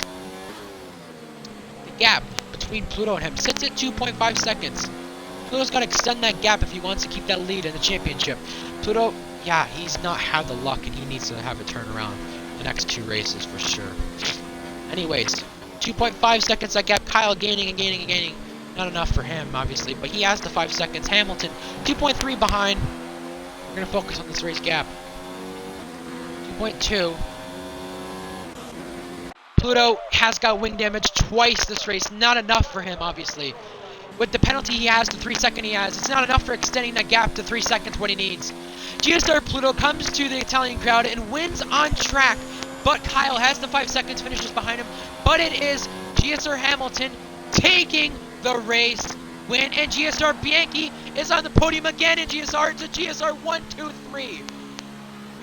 The gap between Pluto and him sits at 2.5 seconds. Pluto's got to extend that gap if he wants to keep that lead in the championship. Pluto, yeah, he's not had the luck, and he needs to have it turn around the next two races for sure. Anyways, 2.5 seconds that gap. Kyle gaining and gaining and gaining. Not enough for him, obviously, but he has the 5 seconds. Hamilton, 2.3 behind. We're going to focus on this race gap. 2.2. Pluto has got wing damage twice this race. Not enough for him, obviously. With the penalty he has, the 3 second he has, it's not enough for extending that gap to 3 seconds what he needs. GSR Pluto comes to the Italian crowd and wins on track, but Kyle has the 5 seconds, finishes behind him. But it is GSR Hamilton taking the race win, and GSR Bianchi is on the podium again in GSR. It's a GSR 1, 2, 3.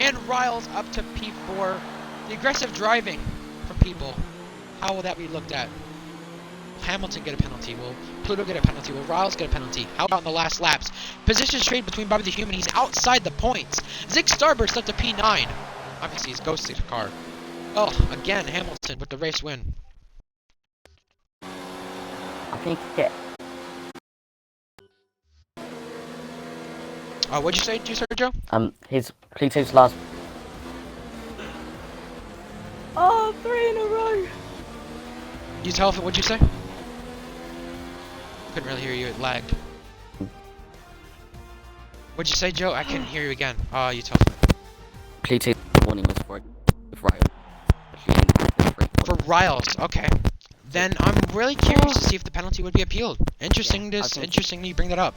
And Riles up to P4. The aggressive driving from people. How will that be looked at? Hamilton get a penalty? Will Pluto get a penalty? Will Riles get a penalty? How about in the last laps? Positions trade between Bobby the Human. He's outside the points. Zig Starburst up to P9. Obviously, he's ghosted the car. Oh, again, Hamilton with the race win. I think it. What'd you say, Joe? His Pluto's last. Oh, 3 in a row. You tell if what'd you say? Couldn't really hear you. It lagged. What'd you say, Joe? I couldn't hear you again. You tell me. Pluto's warning was for Riles. For Riles, okay. Then I'm really curious to see if the penalty would be appealed. Interesting. Yeah, Interesting you bring that up.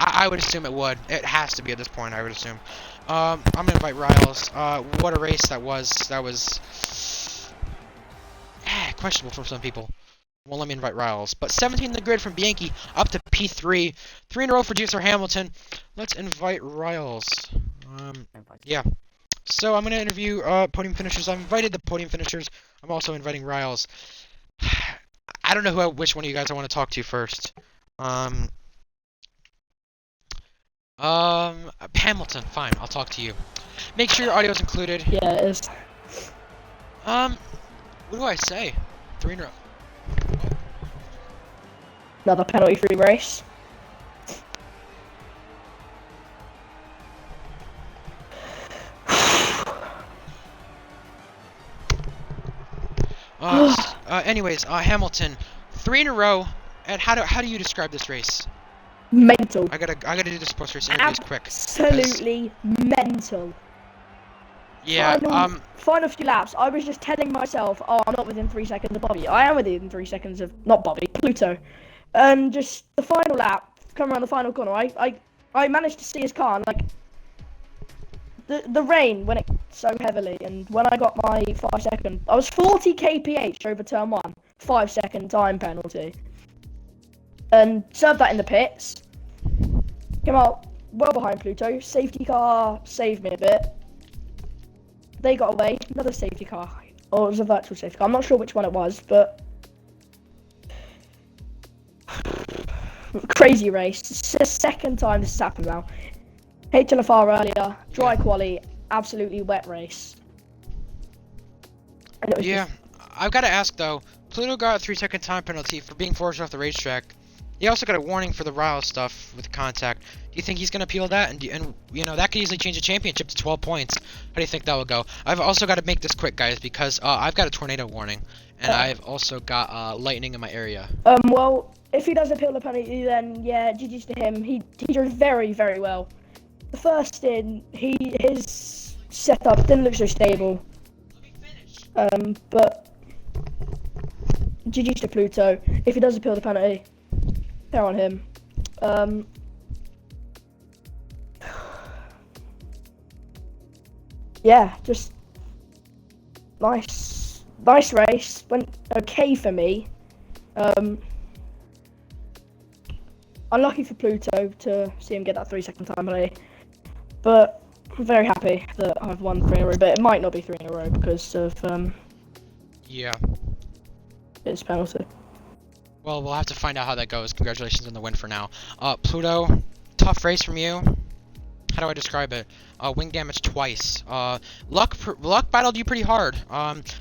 I would assume it would. It has to be at this point, I would assume. I'm gonna invite Riles. What a race that was. That was questionable for some people. Well, let me invite Riles. But 17 in the grid from Bianchi up to P3. 3 in a row for GSR Hamilton. Let's invite Riles. Yeah. So I'm gonna interview podium finishers. I've invited the podium finishers. I'm also inviting Riles. I don't know which one of you guys I want to talk to first. Hamilton, fine, I'll talk to you. Make sure your audio is included. Yeah, it is. What do I say? 3 in a row. Another penalty-free race. Anyways, Hamilton, 3 in a row. And how do you describe this race? Mental. I gotta do this post-race interviews quick. Absolutely mental. Yeah. Final few laps, I was just telling myself, oh, I'm not within 3 seconds of Bobby. I am within 3 seconds of not Bobby, Pluto. And just the final lap, come around the final corner, I managed to see his car, and like the rain when it so heavily, and when I got my 5 second, I was 40 kph over turn 1, 5 second time penalty. And served that in the pits. Came out well behind Pluto. Safety car saved me a bit. They got away. Another safety car. Or it was a virtual safety car. I'm not sure which one it was, but crazy race. It's the second time this has happened now. HLFR earlier. Dry quali. Absolutely wet race. And it was I've got to ask though. Pluto got a 3 second time penalty for being forced off the racetrack. He also got a warning for the Ryle stuff with contact. Do you think he's going to appeal that? And you know, that could easily change the championship to 12 points. How do you think that will go? I've also got to make this quick, guys, because I've got a tornado warning. And I've also got lightning in my area. Well, if he does appeal the penalty, then yeah, GG's to him. He drove very, very well. The first stint, his setup didn't look so stable. But GG's to Pluto. If he does appeal the penalty, fair on him. Yeah, just nice race. Went okay for me. Unlucky for Pluto to see him get that 3-second time penalty, but I'm very happy that I've won 3 in a row. But it might not be 3 in a row because of yeah, his penalty. Well, we'll have to find out how that goes. Congratulations on the win for now. Pluto, tough race from you. How do I describe it? Wing damage twice. Luck battled you pretty hard.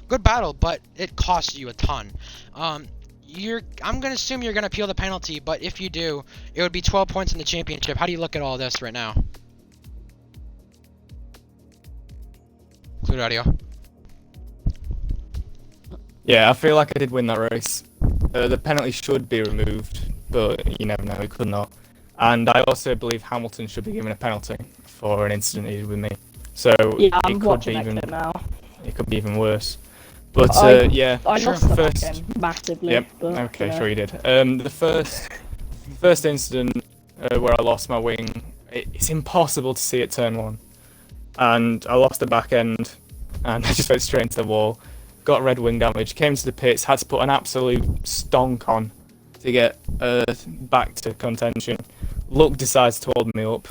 Good battle, but it cost you a ton. I'm gonna assume you're gonna appeal the penalty, but if you do, it would be 12 points in the championship. How do you look at all this right now? Include audio. Yeah, I feel like I did win that race. The penalty should be removed, but you never know, it could not. And I also believe Hamilton should be given a penalty for an incident he did with me. So Yeah, I'm it could watching be that even clip now. it could be even worse. But yeah, I sure. lost the back First, end massively. yep. But, Okay, yeah. sure you did. The first incident where I lost my wing, it's impossible to see at turn 1, and I lost the back end, and I just went straight into the wall. Got red wing damage. Came to the pits, had to put an absolute stonk on to get back to contention. Luck decides to hold me up.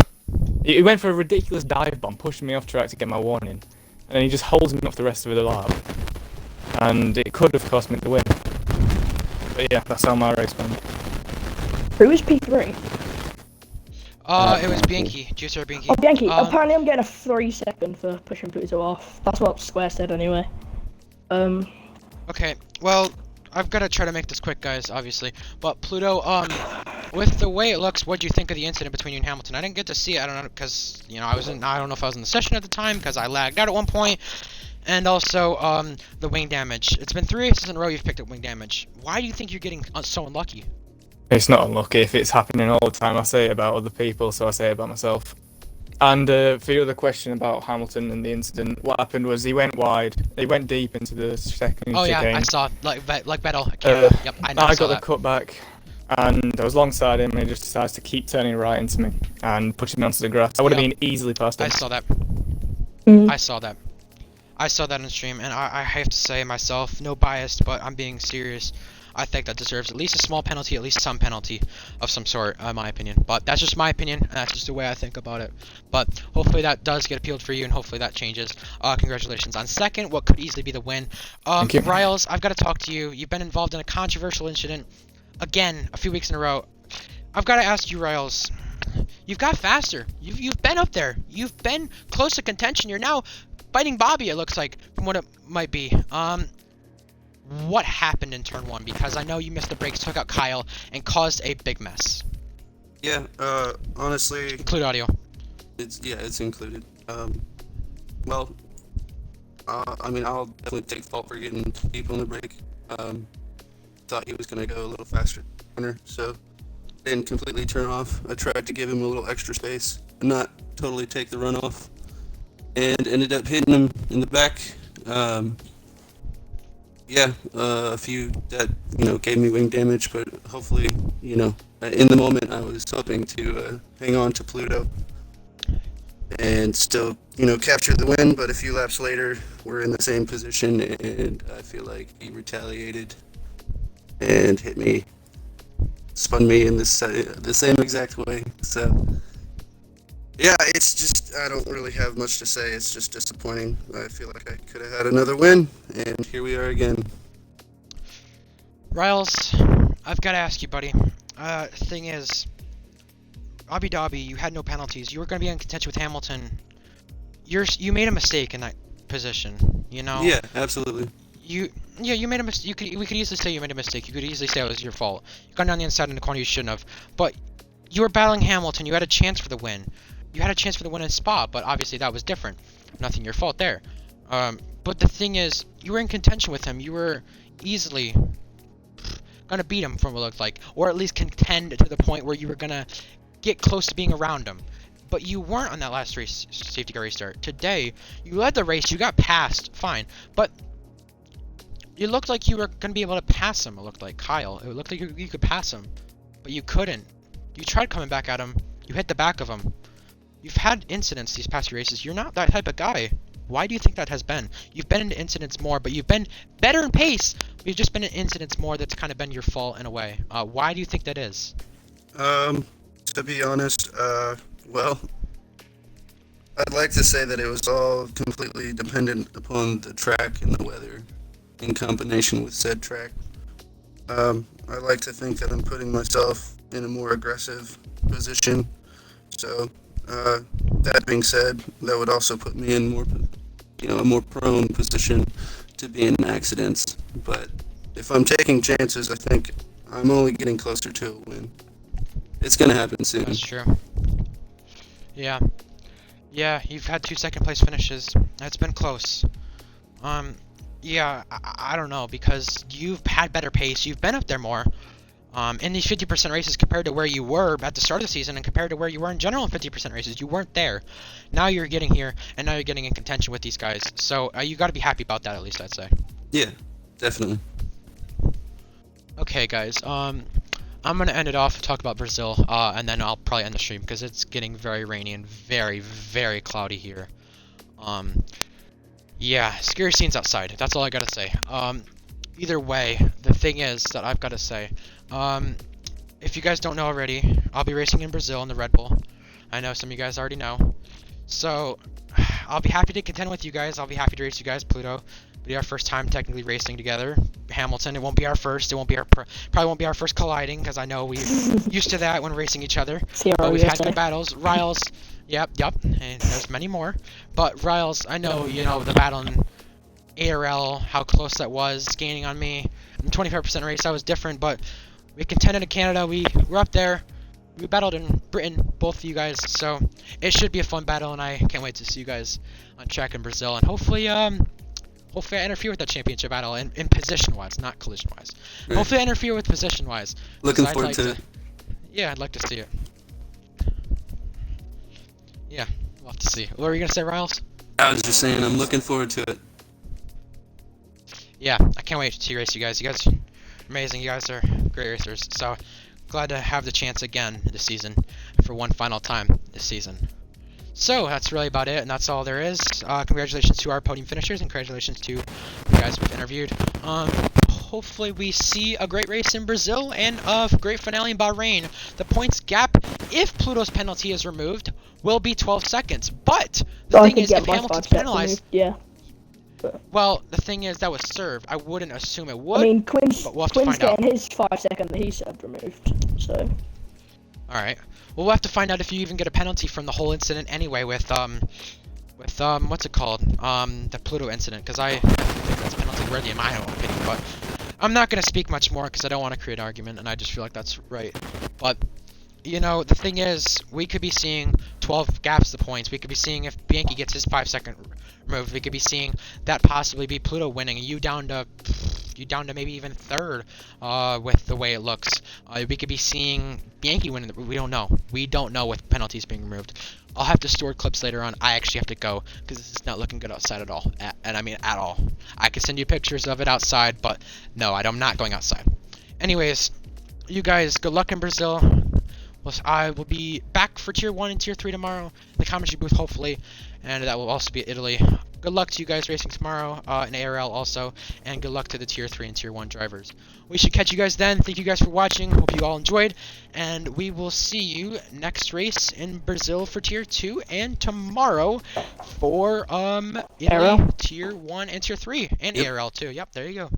He went for a ridiculous dive bomb, pushing me off track to get my warning, and then he just holds me off the rest of the lap. And it could have cost me the win. But yeah, that's how my race went. Who was P3? It was Bianchi, GSR Bianchi. Oh, Bianchi. Apparently, I'm getting a 3-second for pushing Pluto off. That's what Square said anyway. Okay, well, I've got to try to make this quick, guys, obviously. But Pluto, with the way it looks, what do you think of the incident between you and Hamilton? I didn't get to see it. I don't know, because you know I don't know if I was in the session at the time because I lagged out at one point. And also, the wing damage. It's been 3 races in a row you've picked up wing damage. Why do you think you're getting so unlucky? It's not unlucky. If it's happening all the time, I say it about other people, so I say it about myself. And for your other question about Hamilton and the incident, what happened was he went wide. He went deep into the second Oh yeah, chicane. I saw, like Vettel. Yep, I know. I saw got the that. cutback, and I was alongside him, and he just decides to keep turning right into me and pushing me onto the grass. I would have Yeah. been easily past him. I saw that. Mm. I saw that. I saw that on stream, and I have to say myself, no bias, but I'm being serious. I think that deserves at least a small penalty, at least some penalty of some sort, in my opinion. But that's just my opinion, and that's just the way I think about it. But hopefully that does get appealed for you, and hopefully that changes. Congratulations on second, what could easily be the win. Thank you. Riles, I've got to talk to you. You've been involved in a controversial incident, again, a few weeks in a row. I've got to ask you, Riles. You've got faster. You've been up there. You've been close to contention. You're now fighting Bobby, it looks like, from what it might be. What happened in turn 1? Because I know you missed the brakes, took out Kyle, and caused a big mess. Yeah, honestly, Include audio. it's included. Well, I mean, I'll definitely take fault for getting too deep on the brake. Thought he was gonna go a little faster, so didn't completely turn off. I tried to give him a little extra space, and not totally take the runoff, and ended up hitting him in the back. Yeah, a few that, gave me wing damage, but hopefully, in the moment I was hoping to hang on to Pluto and still, capture the win, but a few laps later, we're in the same position, and I feel like he retaliated and hit me, spun me in the same exact way, so... Yeah, it's just, I don't really have much to say. It's just disappointing. I feel like I could have had another win, and here we are again. Riles, I've got to ask you, buddy. Thing is, Abu Dhabi, you had no penalties. You were going to be in contention with Hamilton. You made a mistake in that position, Yeah, absolutely. you made a mistake. We could easily say you made a mistake. You could easily say it was your fault. You got down the inside in the corner you shouldn't have. But you were battling Hamilton. You had a chance for the win. You had a chance for the win in Spa, but obviously that was different. Nothing your fault there. But the thing is, you were in contention with him. You were easily gonna beat him from what it looked like, or at least contend to the point where you were gonna get close to being around him. But you weren't on that last race, safety car restart. Today, you led the race. You got passed, fine, but it looked like you were gonna be able to pass him. It looked like Kyle. It looked like you could pass him, but you couldn't. You tried coming back at him. You hit the back of him. You've had incidents these past few races. You're not that type of guy. Why do you think that has been? You've been in incidents more, but you've been better in pace. But you've just been in incidents more that's kind of been your fault in a way. Why do you think that is? To be honest, well, I'd like to say that it was all completely dependent upon the track and the weather in combination with said track. I like to think that I'm putting myself in a more aggressive position. So, that being said, that would also put me in a more prone position to be in accidents. But if I'm taking chances, I think I'm only getting closer to a win. It's gonna happen soon. That's true. Yeah. Yeah, you've had 2 second place finishes. That's been close. Yeah, I don't know, because you've had better pace. You've been up there more. In these 50% races compared to where you were at the start of the season and compared to where you were in general in 50% races, you weren't there. Now you're getting here, and now you're getting in contention with these guys. So you got to be happy about that, at least, I'd say. Yeah, definitely. Okay, guys. I'm going to end it off and talk about Brazil, and then I'll probably end the stream because it's getting very rainy and very, very cloudy here. Yeah, scary scenes outside. That's all I got to say. Either way, the thing is that I've got to say, if you guys don't know already, I'll be racing in Brazil in the Red Bull. I know some of you guys already know. So, I'll be happy to contend with you guys. I'll be happy to race you guys. Pluto, it'll be our first time technically racing together. Hamilton, it won't be our first. It won't be our probably won't be our first colliding because I know we're used to that when racing each other. But we've had good battles. Riles, yep, and there's many more. But Riles, I know the battle in ARL, how close that was, gaining on me. In the 25% race, that was different, but we contended in Canada. We were up there. We battled in Britain, both of you guys. So it should be a fun battle, and I can't wait to see you guys on track in Brazil. And hopefully I interfere with that championship battle in position-wise, not collision-wise. Right. Hopefully I interfere with position-wise. Looking forward to it. Yeah, I'd like to see it. Yeah, we'll have to see. What were you gonna say, Riles? I was just saying, I'm looking forward to it. Yeah, I can't wait to race you guys. You guys are amazing. You guys are great racers. So glad to have the chance again this season for one final time this season. So that's really about it, and that's all there is. Congratulations to our podium finishers, and congratulations to the guys we've interviewed. Hopefully we see a great race in Brazil and a great finale in Bahrain. The points gap, if Pluto's penalty is removed, will be 12 seconds. But the thing is, if Hamilton's penalized, well, the thing is that was served. I wouldn't assume it would. I mean, Quinn's find getting his 5 second that he served removed. So. All right. Well, we'll have to find out if you even get a penalty from the whole incident anyway with what's it called? The Pluto incident, because I think that's penalty worthy in my own opinion, but I'm not going to speak much more because I don't want to create an argument, and I just feel like that's right. But, the thing is, we could be seeing 12 gaps to points. We could be seeing if Bianchi gets his 5 second removed. We could be seeing that possibly be Pluto winning, and you down to maybe even third with the way it looks. We could be seeing Bianchi winning. We don't know. We don't know with penalties being removed. I'll have to store clips later on. I actually have to go because this is not looking good outside at all. And I mean at all. I could send you pictures of it outside, but no, I'm not going outside. Anyways, you guys, good luck in Brazil. I will be back for Tier 1 and Tier 3 tomorrow in the commentary booth, hopefully. And that will also be Italy. Good luck to you guys racing tomorrow in ARL also. And good luck to the Tier 3 and Tier 1 drivers. We should catch you guys then. Thank you guys for watching. Hope you all enjoyed. And we will see you next race in Brazil for Tier 2. And tomorrow for Italy, Tier 1 and Tier 3. And ARL too. Yep, there you go.